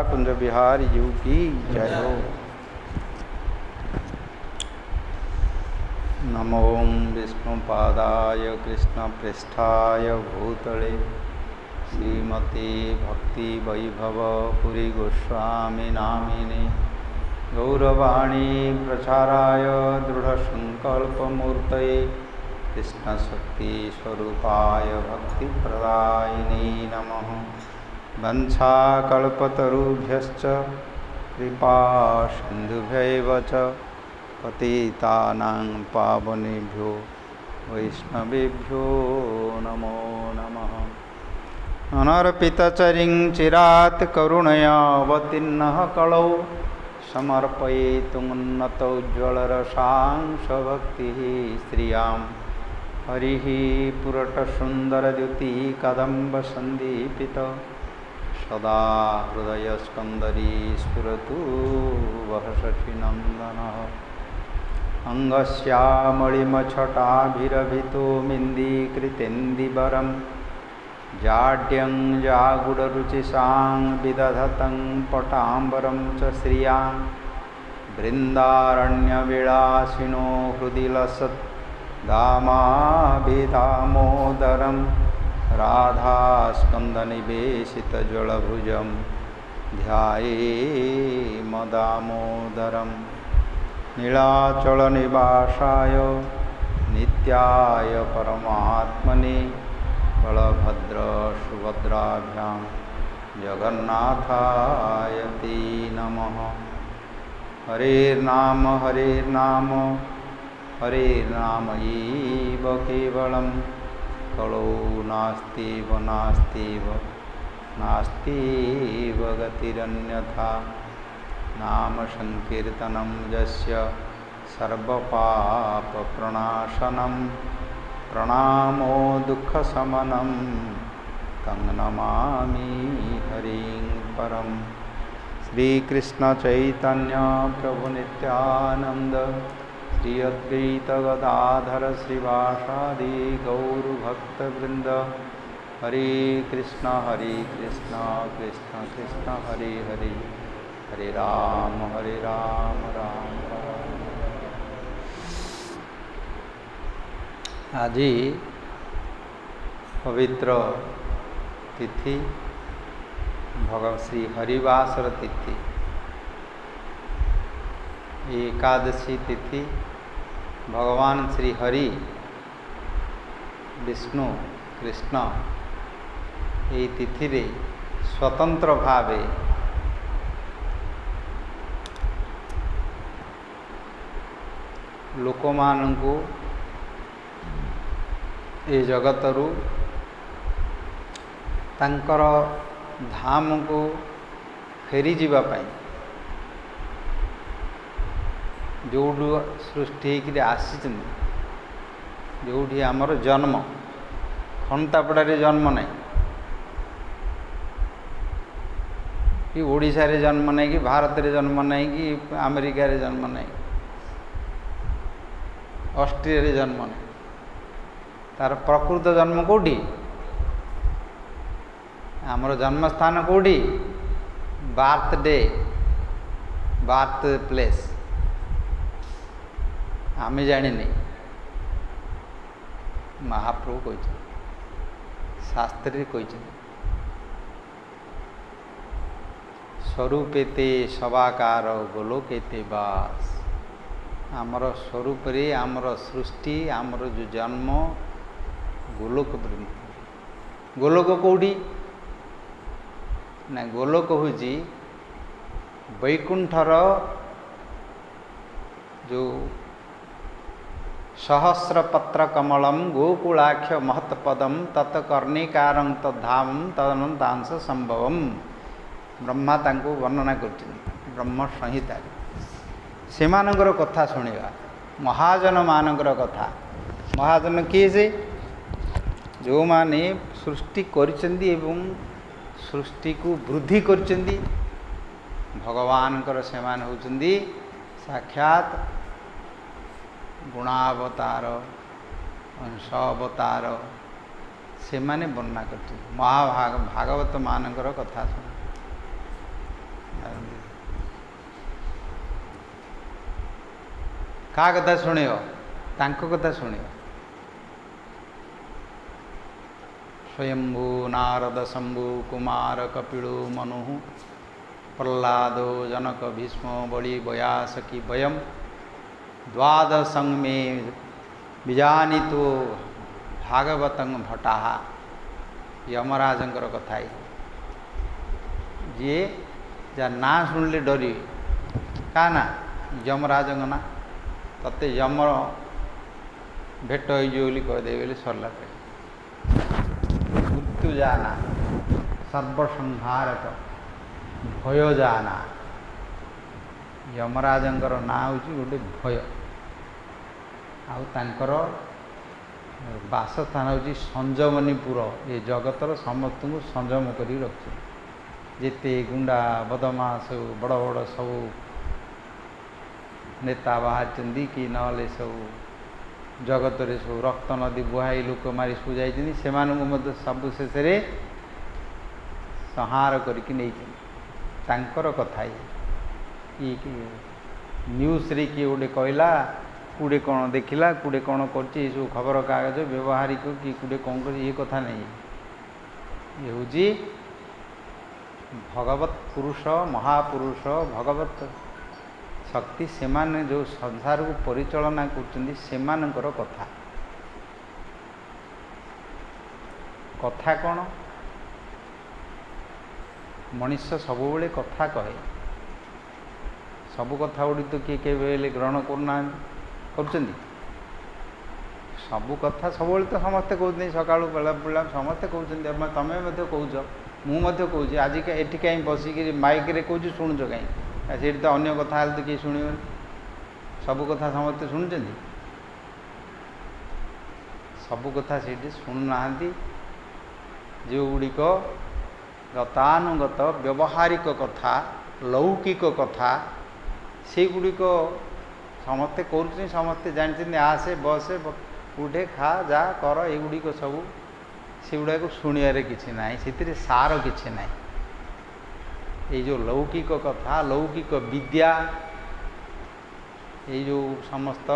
Kunj Bihari you की जय हो। नमो विष्णुपादाय कृष्णपृष्ठाय भूतले श्रीमते भक्ति वैभव पुरी गोस्वामी नामिने गौरवाणी प्रचाराय दृढ़संकल्पमूर्तये कृष्णशक्ति स्वरूपाय भक्ति प्रदायिनी नमः। वंशाकल्पतरुभ्यश्च कृपा सिन्धुभ्यैव च पतितानां पावनेभ्यो वैष्णवेभ्यो नमो नमः। अनर्पितचरिं चिरात् करुणया अवतीर्णः कलौ समर्पयितुमुन्नतोज्ज्वलरसांशभक्तिः श्रियां हरिः पुरटसुन्दरद्युतिः कदम्बसन्दीपित सदा हृदयस्कन्दरी स्फुरतु वः शशिनन्दनः। अङ्गस्यामणिमछटाभिरभितो मिन्दीकृतेन्दिवरं जाड्यं जागुडरुचिसां विदधतं पटाम्बरं च श्रियां बृन्दारण्यविलासिनो हृदि लसत् दामाभिधामोदरं राधास्कन्दनिवेशितजलभुजं ध्यायेमदामोदरं। नीलाचलनिवासाय नित्याय परमात्मने बलभद्रसुभद्राभ्यां जगन्नाथाय ते नमः। हरेर्नाम हरेर्नाम हरेर्नाम एव केवलं कलौ नास्तीव नास्तीव नास्तीव गतिरन्यथा। नाम संकीर्तनं यस्य सर्वपापप्रणाशनं प्रणामो दुःखशमनं तं नमामि हरिं परं। श्रीकृष्ण चैतन्य प्रभु नित्यानंद श्री अद्वैत गदाधर श्रीवासादि गौरभक्तवृंद। हरे कृष्ण कृष्ण कृष्ण हरे हरे हरे राम राम राम। आज पवित्र तिथि भगवान श्री हरिवासर तिथि एकादशी तिथि। भगवान श्री हरि विष्णु कृष्ण ये तिथि रे स्वतंत्र भावे लोक मानू ए जगतरू तांकर धाम को फेरी जीवा पाई जो सृष्टि होकर आसी जो आमर जन्म खंतापड़े जन्म नहीं कि ओडिशा रे जन्म नहीं कि भारत रे जन्म नहीं कि अमेरिका रे जन्म नहीं ऑस्ट्रेलिया रे जन्म नहीं तार प्रकृत जन्म कौटी आमर जन्मस्थान कौटी बर्थडे बर्थ प्लेस आम जानी महाप्रभु कही शास्त्री कही स्वरूपेते सवाकार गोलोकेते बास आमर स्वरूप रे आमर सृष्टि आमर जो जन्म गोलोक वृंद गोलोक कौटी ना गोलोक हूँ वैकुंठर जो सहस्रपत्र कमलम गोकुलाक्ष महत्पदम तत्कर्णिकारं तद्धाम तदनंतांश संभवम ब्रह्मा तांको वर्णना कर ब्रह्म संहिता से मानकर कथा शुणा महाजन मानकर कथा महाजन किए से जो माने सृष्टि करिसेंदी एवं सृष्टि को वृद्धि करिसेंदी भगवान से मान होचंदी साक्षात गुणावतार अंश अवतार से माने वर्णना करते भागवत मानकर कथा शुण का कथा शुणियो तांको कथा शुणियो स्वयंभू नारद शंभु कुमार कपिलो मनु प्रह्लादो जनक भीष्म बलि व्यासकी वयम द्वादशं में विजानीतो भागवतं भट्टा यमराजंकर कथा जी जा ना शुणिले डरी का ना यमराजंग ना तते यम भेट होली कहदे बोली सरला मृत्यु जाना सर्वसंहारक भय जाना यमराजंकर ना हूँ गोटे भय आउर बासस्थान हूँ संजमनीपुर ये जगतर समस्त को संजम कर रखी जिते गुंडा बदमाश बड़ बड़ सब नेता बाहर कि नले सब जगत रे सब रक्त नदी बुहाई लोक मारी सब जाइए सबु शेष संहार करके कथा न्यूज़ रे किए गोटे कहला कूड़े कौन देखला कूड़े कौन कर सब खबर कागज व्यवहारिक कि कूड़े कौन कर ये कथा नहीं ये हूँ भगवत पुरुष महापुरुष भगवत शक्ति से माने जो संसार को परिचालना कर कथा कथा कौन मनुष्य सबुबले कथा कहे सबु कथा गुड़ी तो किए के ग्रहण करना कर सबु कथा सब तो समस्ते कहते सका बेला बेला समस्ते कहते तुम्हें कौच मुझे कौच आज एटी कहीं बसिक माइक रे कौच शुणुच कहीं से तो अन्य कथा तो किए शुण सबु कथा समस्ते शुणुं सबु कथा से शुणुना जो गुड़िक गतानुगत व्यवहारिक कथा लौकिक कथा से गुड़िक समस्ते कर समस्ते जानते आसे बसे उठे खा जा कर एगुड़िक सब से गुड़ाक शुणियारे किसी ना से सार किसी ना ये जो लौकिक कथा लौकिक विद्या ये जो समस्त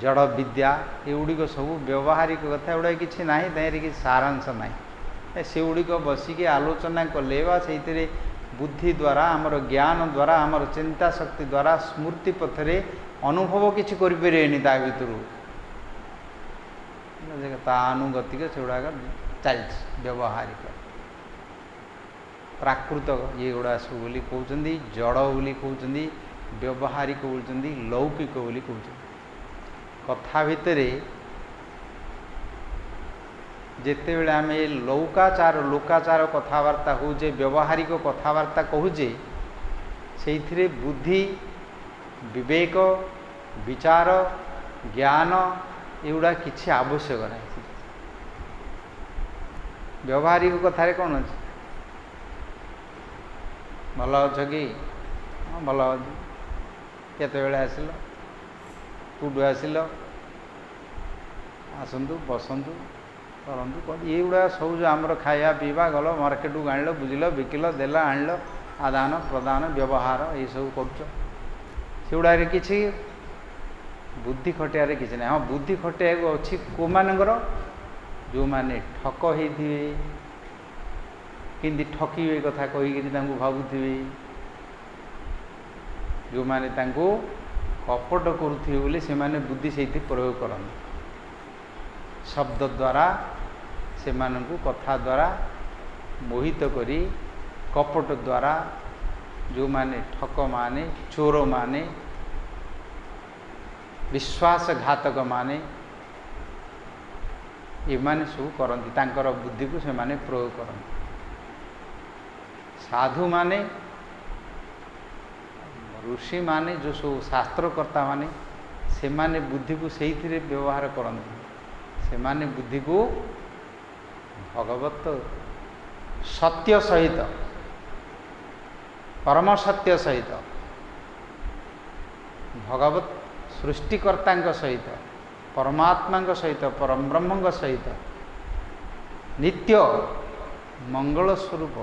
जड़ विद्या एगुड़िक सब व्यवहारिक कथा गुड़ा किसी ना कि सारांश ना से गुड़िक बसिक आलोचना कले से बुद्धि द्वारा आमर ज्ञान द्वारा आमर चिंता शक्ति द्वारा स्मृति पथरे अनुभव किसी करें ता भर अनुगतिक से गुड़ाक चल व्यवहारिक प्राकृत ये गुड़ा सब बोली कहते जड़ बोली कहते व्यवहारिक बोलते लौकिक बोली कहते कथा भितर जिते बेले आम लौकाचार लोकाचार कथबार्ता होचे व्यवहारिक कथबार्ता कहूचे से बुद्धि विवेक विचार ज्ञान एगुड़ा किसी आवश्यक ना व्यवहारिक कथार कौन अच्छे भल अच्छ कि हाँ भल अच्छे केते आसिल कौटू आसिल आसतु बसतु करूँ कौन ये सब जो आमर खाया पीवा गल मार्केट को आनल बुझल बिकिल देल आनल आदान प्रदान व्यवहार ये सब करुड़ा किसी बुद्धि खटियार किसी ना हाँ बुद्धि खटिया अच्छी को मानकर जो माने ठक होते कि ठकिवे कथा कहीकि भावुवे जो माने कपट करुवे बोली से माने बुद्धि से प्रयोग करते शब्द द्वारा से मानू कथा द्वारा मोहित करी कपट द्वारा जो माने ठक माने चोर माने विश्वासघातक माने एमाने सब करती तांकर बुद्धि को से माने प्रयोग करते साधु माने ऋषि माने जो सब शास्त्रकर्ता माने से माने बुद्धि को से व्यवहार करते से माने बुद्धि को भगवत सत्य सहित परम सत्य सहित भगवत सृष्टिकर्ता सहित परमात्मा सहित परम ब्रह्म सहित नित्य मंगल स्वरूप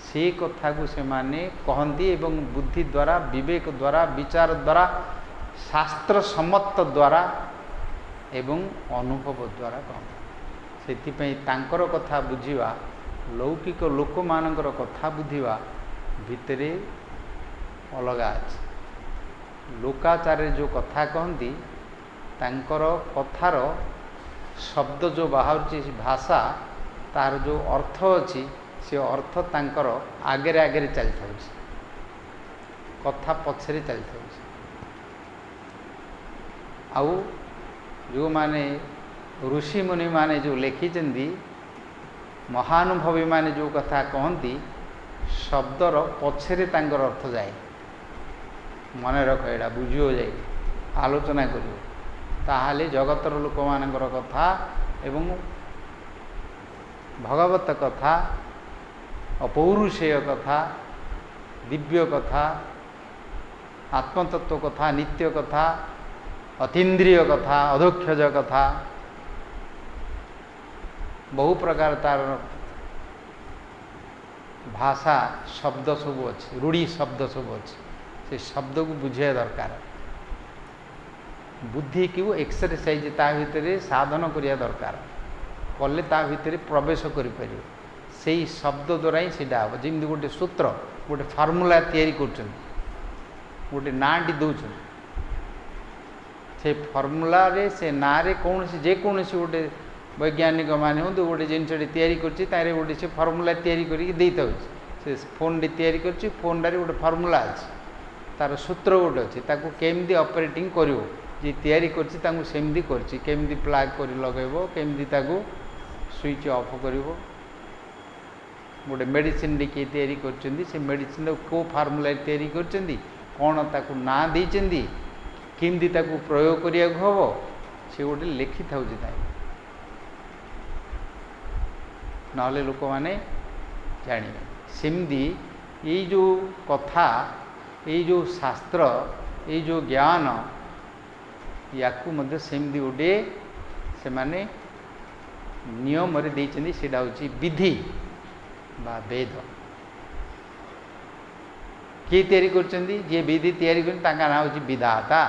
से कथा को से माने कहती एवं बुद्धि द्वारा विवेक द्वारा विचार द्वारा शास्त्र सम्मत द्वारा एवं अनुभव द्वारा कहते से तांकर कथा बुझीवा लौकिक लोक मानकर कथा बुझीवा भितरे अलगा अछि लोकाचार जो कथा कहती तांकर कथार शब्द जो बाहर भाषा तार जो अर्थ अच्छी से अर्थ तांकर आगे आगे चली था कथा पछरे चली था आउ जो माने ऋषि मुनि माने जो लिखिचंदी महानुभवी माने जो कथा कहती शब्दर पछरे तांकर अर्थ जाए मन रख एटा बुझिओ जाए आलोचना करियो ताहाले जगतर लोक मानकर कथा एवं भगवत कथा अपौरुषेय कथा दिव्य कथा आत्मतत्व कथा नित्य कथा अतीन्द्रिय कथा अधोक्षज कथा बहु प्रकार तार भाषा शब्द सब अच्छे रूढ़ी शब्द सब अच्छे से शब्द को बुझे दरकार बुद्धि को एक्सरसाइज ता भितर साधन करिया दरकार कले ता भितर प्रवेश करि से शब्द द्वारा ही सीटा हम जमी गोटे सूत्र गोटे फार्मूला तैयारी कर गोटे नाटी दौरान से फर्मूला से ना कौन जेकोसी गोटे वैज्ञानिक मान हूँ गोटे जिनटे तैयारी कर गोटे से फर्मूला तैयारी करके से फोन तैयारी कर फोन टारे गोटे फर्मूला अच्छे तार सूत्र गोटे अच्छे केमती ऑपरेटिंग करिवो जी तैयारी करमती करमती प्लग कर लगेब केमती स्विच ऑफ करिवो गोटे मेडिसिन किए तैयारी करछंदी से मेडिसिन को फार्मूला तैयारी करछंदी कौन ताकू ना देइछंदी केमती ताकू प्रयोग करिया हम से गोटे लिखि था ना लोक मैंने जानिबे सेमती ये जो कथा ये जो शास्त्र ये जो ज्ञान याकू मध्य सेमती गोटे से माने नियम रे देइछंदी सेटा होची विधि बा वेद किए तैयारी करछंदी जे विधि तैयारी करछन ताका नाम होची विधाता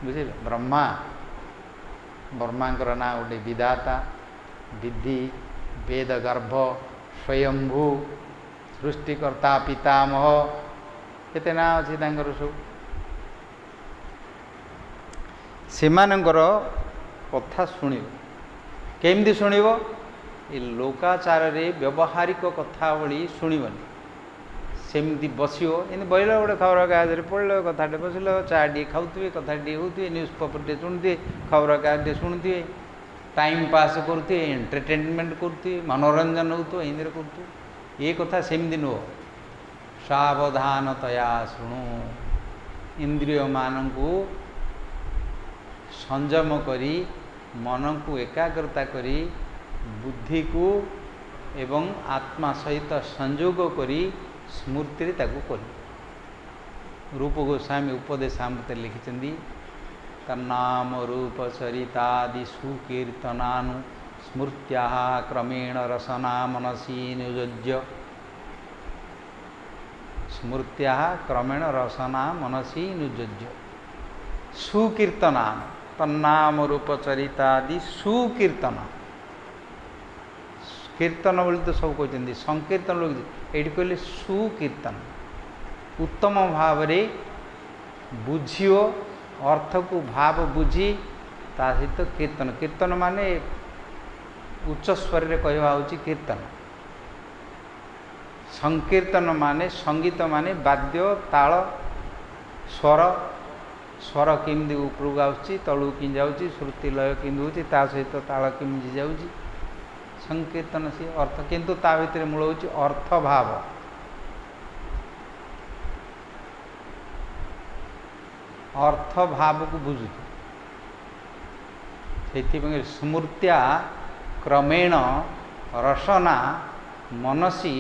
बुझे ब्रह्मा ब्रह्मांकर नाम गोटे विधाता विधि वेद गर्भ स्वयंभू सृष्टिकर्ता पितामह केते ना अच्छे सब सेमानंकर कथा शुणिब केमती शुणिब ये लोकाचार रे व्यवहारिक कथावली शुणिबनी सेमती बसिओ एमती बहल गोटे खबर कागज पढ़ल कथाटे बसिल चा टे खाऊे कथा टे होते न्यूज पेपर टे शुणुए खबर कागज टे शुणुए टाइम पास करते एंटरटेनमेंट करते मनोरंजन हो इन करते ये कथा सेमती नुह सावधानतया शुणु इंद्रिय मानू संयम करी मन को एकाग्रता करी बुद्धि को एवं आत्मा सहित संयोग करी स्मृति कर रूप गोस्वामी उपदेशामृत लिखिं तन्नाम रूप चरितादि सुकीर्तनानु स्मृत्या क्रमेण रसना मनसी नियोज्य स्मृत्या क्रमेण रसना मनसी नियोज्य सुकीर्तना तन्नाम रूप चरितादि सुकीर्तन कीर्तन बोली तो सब कहते संकीर्तन लोग ये कहले सुकीर्तन उत्तम भाव बुझियो अर्थ को भाव बुझी ता सहित कीर्तन कीर्तन माने उच्च स्वर रे कहवा होची कीर्तन संकीर्तन माने संगीत माने वाद्य ताल स्वर स्वर केमती उपरକୁ आउची तळू कि जाउची श्रुति लय केमती होची ता सहित ताल केमती जाउची संकीर्तन से अर्थ किंतु ता भितर मूल होची अर्थ भाव अर्थ भाव को बुझु से स्मृत्या क्रमेण रसना मनसी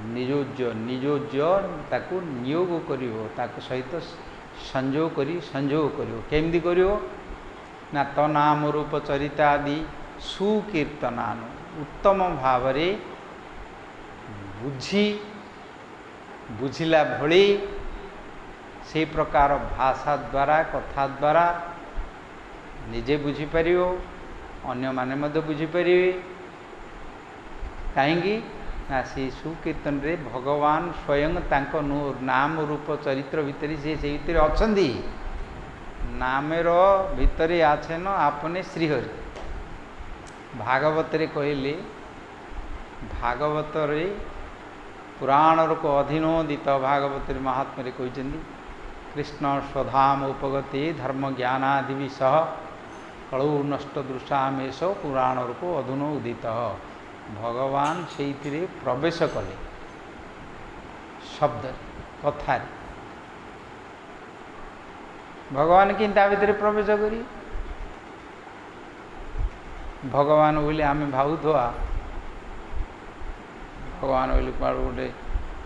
नियोज्य नियोज्य ताकू नियोग करियो ताकू सहित संयोग करियो केमती करियो ना तो नाम रूप चरितादि सुकीर्तनानु उत्तम भाव बुझिला भली से प्रकार भाषा द्वारा कथा द्वारा निजे बुझीपर अन्य माने मध्य बुझीपर कहीं ना से सुकीर्तन रे भगवान स्वयं तांको नाम रूप चरित्र भितर से भितर अछंदी नामेर भितर आछे न आपने श्रीहरि भागवत रे कहले भागवत रे पुराण को अधीनोदित भागवत महात्मा रे कहते कृष्ण स्वधाम उपगति धर्म ज्ञानादि सह कलौ नष्ट दृशामेश पुराण को अधुनो उदित भगवान से प्रवेश कले शब्द कथा भगवान कि भितर प्रवेश करी भगवान बोले आम भावुवा भगवान बोले कौड़ गोटे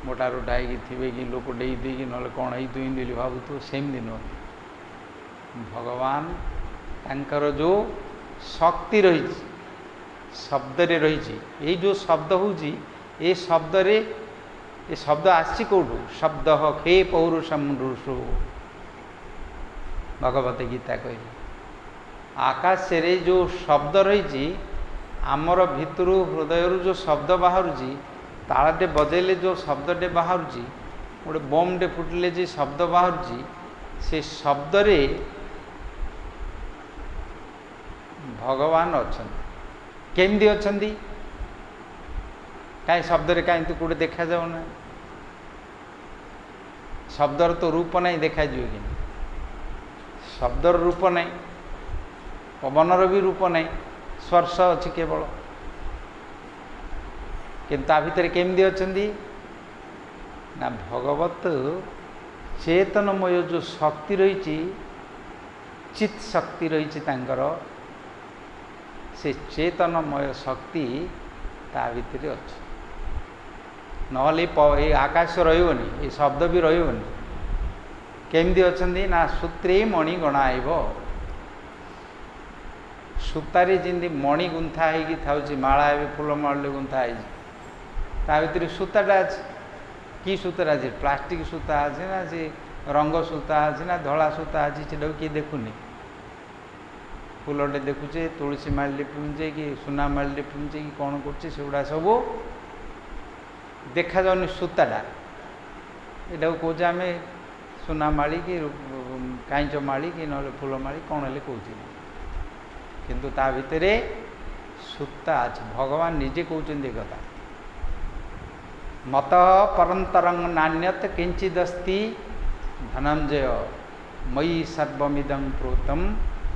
मोटा रोटा थे कि लोक डेदी कि ना कौन है भावुथ सेमती नुह भगवान तांकर जो शक्ति रही शब्द रे रही ये जो शब्द होची ये शब्द रे ये शब्द आसी कौटू शब्द खे पौरुषम रुषु भगवत गीता कही आकाश रे जो शब्द रही आमर भितर हृदय जो शब्द बाहर तालटे बजेले जो शब्दटे बाहर गोटे बमटे फुटिले जो शब्द बाहर से शब्द रे भगवान अच्छा केमती अच्छा कहीं शब्द रे कहीं तो कौटे देखा जाऊना शब्दर तो रूप नहीं देखा कि शब्दर रूप नहीं पवनर भी रूप नहीं स्पर्श अच्छी केवल किंतु आ भितर केमती अच्छा ना भगवत चेतनमय जो शक्ति रही चित शक्ति रही से चेतनमय शक्ति ता भितर अच्छी नए आकाश रही ये शब्द भी रही केमती अच्छा ना सूत्रे मणि गणाइब सूतारे जमी मणि गुंथा हो माला फूलमाल गुंथा है ता भितर सूताटा अच्छे कि सूतार अच्छे प्लास्टिक सूता अच्छे ना से रंग सूता अच्छे ना धला सूता अच्छे से किए देखुनि फूलटे देखुचे तुलसी माली पिंचे कि सुना माली पिंचे कि कौन करा सब देखा जाऊनी सूताटा यहाँ कौच आम सुना माड़ी कि काईच माड़ी कि ना फूलमाड़ी कौन है कौच किंतु ता भितर सूता अच्छे भगवान निजे कहते कथा मत परंतरंग नान्यत किंचिदस्ति धनंजय मयि सर्वमिदं प्रोतम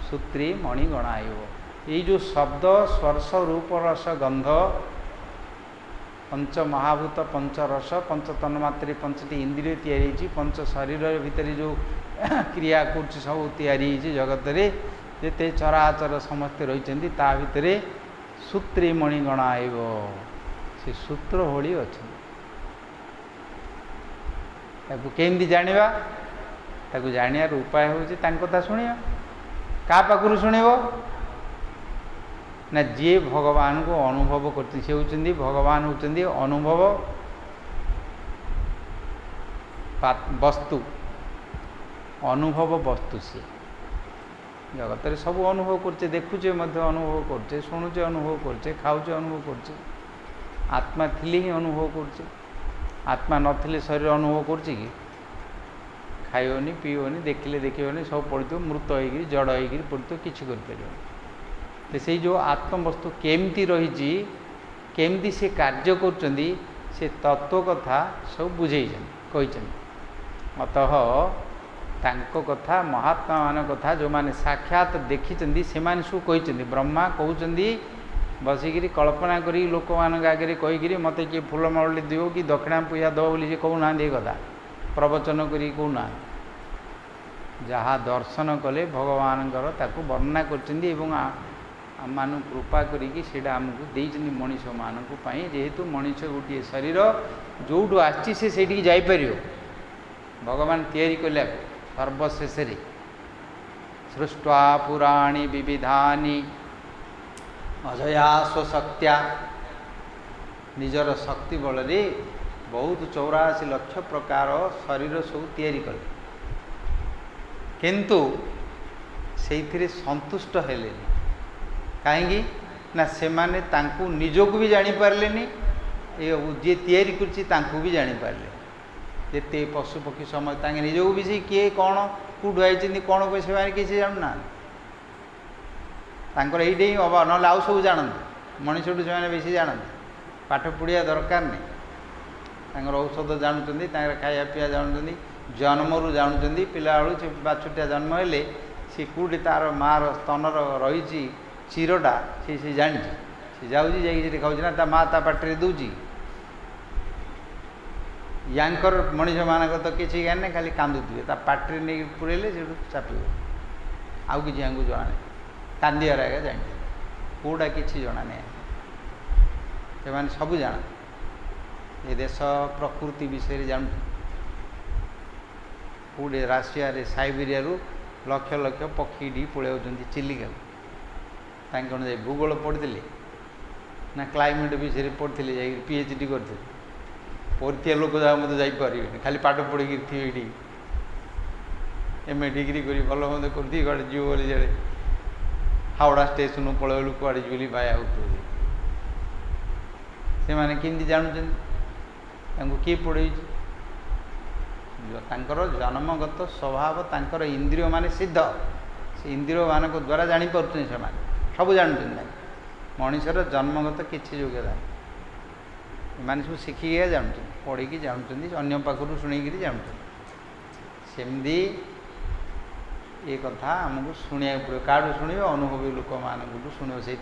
सूत्रे मणि गणायो ये जो शब्द स्पर्श रूप रस गंध पंच महाभूत पंच रस पंच तन्मात्र पंचटी इंद्रिय तैयारी पंच शरीर भितर जो क्रिया कर सब तैयारी जगत रे जेते चराचर समस्ते रही ता भितर सूत्री मणिगण आइब से सूत्र भली अच्छे केमती जानिबा ताकू जानियार उपाय होची तांको कथा शुणिया का पाखरु शुणिबो ना जी भगवान को अनुभव करते से होचंदी भगवान होचंदी अनुभव वस्तु अनुभव वस्तु से जगत रे सब अनुभव करचे देखुचे मध्य अनुभव करचे शुणुचे अनुभव करचे खाऊचे अनुभव करचे आत्मा थिले ही अनुभव करचे आत्मा नथिले शरीर अनुभव करचे कि खाइबनी पीबनी देखिले देखिबनी सब पड़ो मृत होगी जड़ होगी पड़ो किसी कर तो से जो आत्मवस्तु केमती रही केमती से कार्य करचंदी से तत्व कथा सब बुझे कही अतः तांको कथा महात्मा मान कथा जो माने साक्षात देखी से माने सब कही ब्रह्मा कहते बसिकी कल्पना करी लोक मान आगे कहीकि मत किए फूलमाली दियो कि दक्षिणा पूजा दो बोली कहूना ये कथा प्रवचन करी कहूना जहाँ दर्शन कले भगवान वर्णना कर मान कृपा करी सेटा आमको देइछन्ति मनीष मानक जेहेतु मनीष गोटे शरीर जोटू आसी से जापर भगवान तैयारी कले सर्वशेष सृष्टा पुराणी विविधानि अजया स्वशक्त्या निजर शक्ति बल बहुत 84 लाख प्रकार शरीर सब तैयारी कले किंतु से संतुष्ट हेले कहीं ना से माने तांकु निजको भी जानी पारलेनी जे तैयारी करछि तांकु भी जानी पारले जेते पशु पक्षी समय तांगे निजको भी से किए कौन कौटू आई कौन कोई से किसी जानना तांकर एइटे ही अभाव ना आउ सब जानते मनीषठू से बेसी जानते पाठ पढ़िया दरकार नहीं तांकर औषध जानते खाया पीया जानते जन्मरू जानते पिला बेलू से बाछुटिया जन्म हेले सी कौटी तार मार स्तनर रही चीरटा से जानी सी जाऊँगी जाइए खाऊँ ना माँ ता पाटे दूची यांकर मनीष मानक तो किसी ज्ञान नहीं खाली कांदुवे ता पाटे नहीं पुरेले से चापिब आउ कि जना नहीं कांदियार आगे जानी कौटा कि जना नहीं से सब जाना ये देश प्रकृति विषय जान कौटे राशिया साइबेरिया लक्ष लक्ष पक्षी पलि चिलिका कौन जा भूगोल पढ़ी ना क्लाइमेट विषय पढ़ी जा पीएचडी करते परीक्षा लोक जहाँ मत जापर खाली पाठ पढ़ी थे ये एमए डिग्री कर भल मत कर जीव बोली जाए हावड़ा स्टेशन पलू कड़े बोली बाया से मैंने केमती जानूँ किए पढ़े जन्मगत स्वभाव तांकर इंद्रिय माने सिद्ध से इंद्रिय मान द्वारा जापर से सब जानते मनीषर जन्मगत किसी योग्यता मैंने सब शिखिक जानते पढ़ी जानते अन्य पाखर शुणिकी जानते सेमती ये कथा आमको शुणा पड़े काड़ू शुण अनुभवी लोक मानू शुण से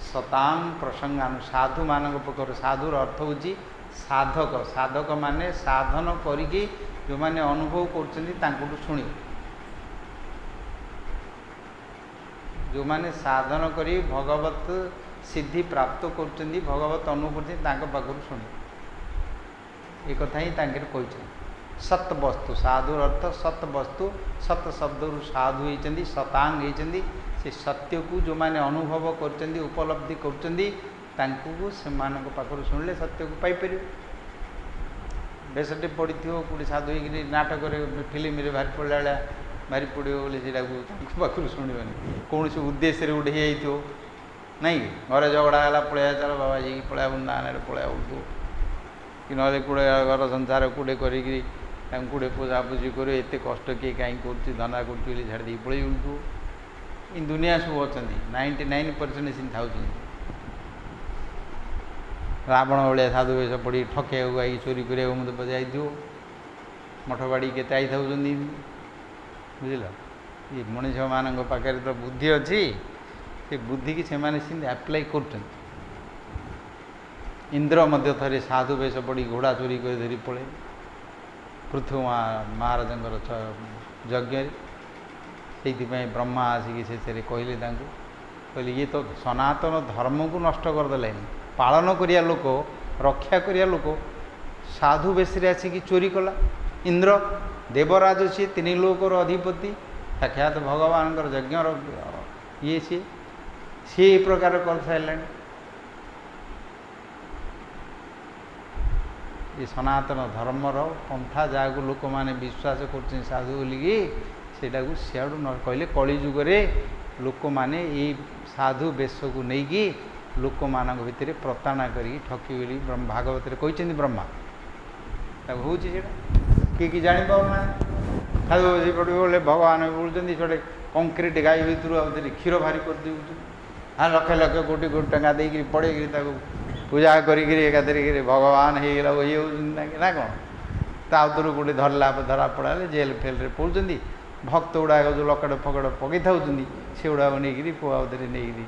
सताम प्रसंगानु साधु मान पक्ष साधुर अर्थ हूँ साधक साधक माने साधन करी जो माने अनुभव कर शुण जो माने साधन करी भगवत सिद्धि प्राप्त कर भगवत अनुभूति पाखर शुण ये कथा ही कही सत वस्तु साधुर अर्थ सत वस्तु सत शब्द साधु होती सतांग होती से सत्य को जो माने अनुभव कर उपलब्धि कर पाखर शुणिले सत्य को पाइपर बेसटे पड़ी कौटे साधु हो नाटक फिल्म भारी पड़ा भारी पड़ो बोले पाखर शुणबनी कौन से उद्देश्य गोटे हो नहीं घरे झगड़ा है पलैया चल बाबा जी पलैया बुंदा पलैया उठू कि ना कूड़े घर संसार कूड़े कूड़े पूजापूजी कर एत कष्ट किए कहीं कर धंदा कर छाड़ दी पलि उठू इन दुनिया सब अच्छा 99% सिंह था रावण भाया साधु वेश पड़ी ठके आई चोरी करने मत बजाई मठ बाड़ी के आई था बुझल ये मनीष मान पाखे तो बुद्धि अच्छी से बुद्धि की सेमाने सिंध अप्लाई कर इंद्र मध्य थे साधु वेश पड़ी घोड़ा चोरी कर धरी पड़े पृथ्वी महाराज यज्ञ से ब्रह्मा आसिक से कहले कहले ये तो सनातन धर्म को नष्ट करदे पालन करिया लोक रक्षा करिया लोक साधु बेश आसिक चोरी कला इंद्र देवराज सी तीन लोकर अधिपति साक्षात भगवान यज्ञ ये सी प्रकार कर सारे ये सनातन धर्मर पंथा जहाँ लोक मैंने विश्वास कर साधु बोलिकी सेटा को सियाड़ू न कहले कलिजुगे लोक मैंने ये साधु बेश को लेकिन लोक मान भितर प्रताड़ना करी ठकी बोली भागवत कहते ब्रह्मा हूँ किए जापाना साधु बस पड़े बोले भगवान बोलते छोटे कंक्रीट गाई भितर आउे क्षीर भारी कर दूँ हाँ लक्ष लक्ष कोटी कोटी टंका देकर पड़े पूजा करी भगवान हो गला ये ना कौन ताउतर गोटे धरला धरा पड़ा जेल फेल पड़ुंट भक्त गुड़ाक जो लकड़ फकड़ पकई था से गुड़ाक नहीं पुआ आउे नहीं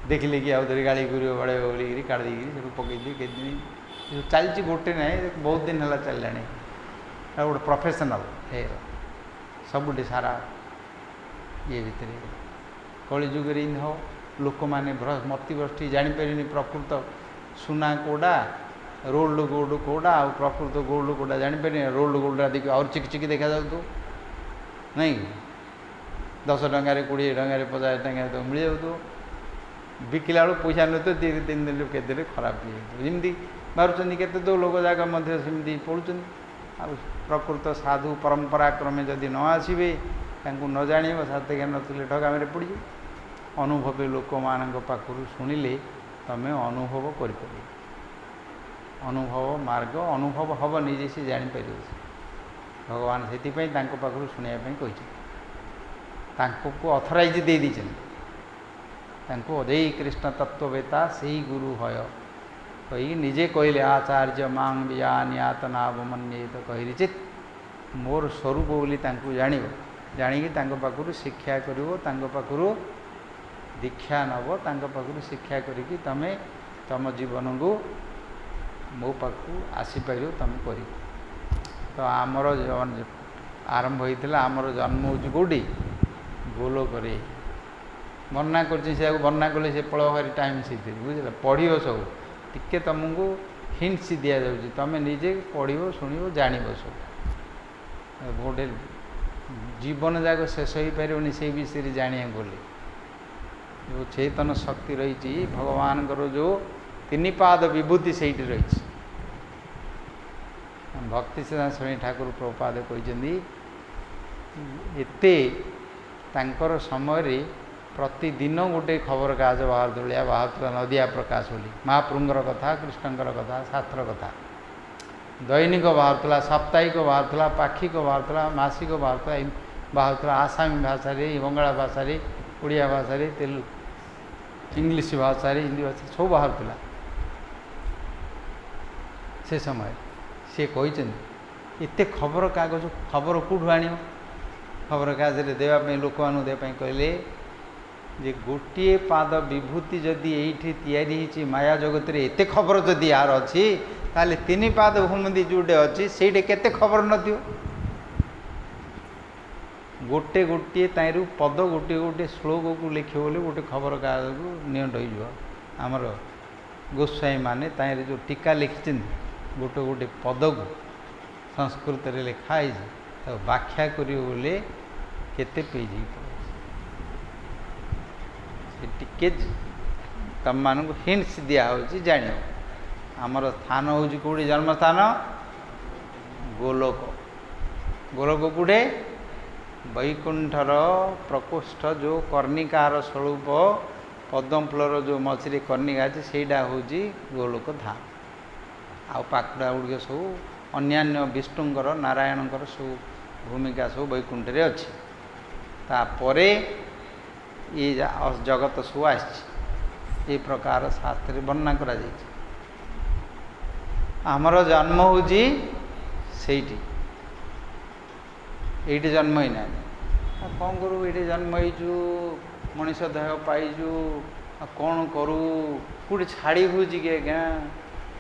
देखिले कि आउे गाड़ी कर बड़े बोलिकी काट देकर पकई केते दिन चलती गोटे ना बहुत दिन है चलला गोटे प्रोफेशनल है सबुठ सारा ये भितर कलिजुगे इन हो लोक मैंने मतिभ्रष्टि जापारे प्रकृत सुना कौटा रोल्ड गोल्ड कौटा आ प्रकृत गोल्ड कौटा जापारे रोल्ड गोल्ड देखिए और चिकी देखा जाऊ नहीं 10 टकर 20 टकर 50 टकर तो मिल जाऊ बिकिला बेलू पैसा नुह तो 3 दिन के खराब जमी बाहर के तो लोक जाक सेमती पड़ुं आ प्रकृत साधु परंपरा क्रमे जदि न आसबे न जान सात ज्ञान थे ठगामे पड़ अनुभवी लोक मान पाखु शुणिले तमें अनुभव कर अनुभव मार्ग अनुभव हम निजे से जापर भगवान से पाखु शुणापी को अथराइज दे अजय कृष्ण तत्ववेता से ही गुरु है कही निजे कहले आचार्य मांग वियानियातनावमन्ये तो कहली चित मोर स्वरूप बोली जान जाणिकी पाखु शिक्षा कर दीक्षा नब पाखु शिक्षा करी तमें तम जीवन को मो पाखु आसीपर तुम कर तो आमर आरंभ होता आमर जन्म हो कौटी गोलोक वर्णना कर वर्णना कले से पल भारी टाइम से बुझे पढ़ सब टिके तुमको हिंट्स दि जाऊँगी तुम निजे पढ़ शुण जान सब गोटे जीवन जाक शेष हो पारे से विषय जाना बोले जो चेतन शक्ति रही भगवान जो 3 पाद विभूति से रही भक्ति सिद्धांत स्वामी ठाकुर प्रभुपाद कहते एते समय प्रतिदिन गोटे खबर कागज बाहर तलिया बाहर नदिया प्रकाश बोली महाप्रभुंर कथा कृष्णकर कथा शास्त्र कथा दैनिक बाहर साप्ताहिक बाहर पाक्षिक बाहर मासिक बाहर आसामी भाषा बंगाला भाषा उड़िया भाषा तेलुगु इंग्लिश भाषा हिंदी भाषा सब बाहर से समय सी कहते एत खबर कागज खबर कौटू आण खबर कागज देवाई लोक मानू देवाई कहले जे गोटे पाद विभूति जदि ये माया जगत रे एत खबर जदि यार अच्छी ताले 3 पाद भूमि जोटे अच्छी से केते खबर न गोटे गोटे ताइरु पद गोटे गोटे श्लोक को लिख बोले गोटे खबर कागज को नियंट होमर गोस्वाई माने ताइर जो टीका लिखि गोटे गोटे पद को संस्कृत रे लिखाई तो व्याख्या करें केते पेज टिके तुम मान हिंट्स दिखाई जान आमर स्थान हूँ कौटी जन्म स्थान गोलोक गोलोक कौटे वैकुंठर प्रकोष्ठ जो कर्णिकार स्वरूप पद्म फूलर जो मझे कर्णिका अच्छे सहीटा हूँ गोलोक धाम आ पाखुड़ा गुड़िक सब अन्यान्य विष्णुंकर नारायणकर सब भूमिका सब वैकुंठ रे अच्छी तापर ये जगत सब आसी प्रकार शास्त्र वर्णना करा आमर जन्म हूँ सेठी ये जन्म ही ना कौन करूँ ये जन्म हो मनीष देह पाइजु कौन करूँ कौट छाड़ी हूँ कि आज्ञा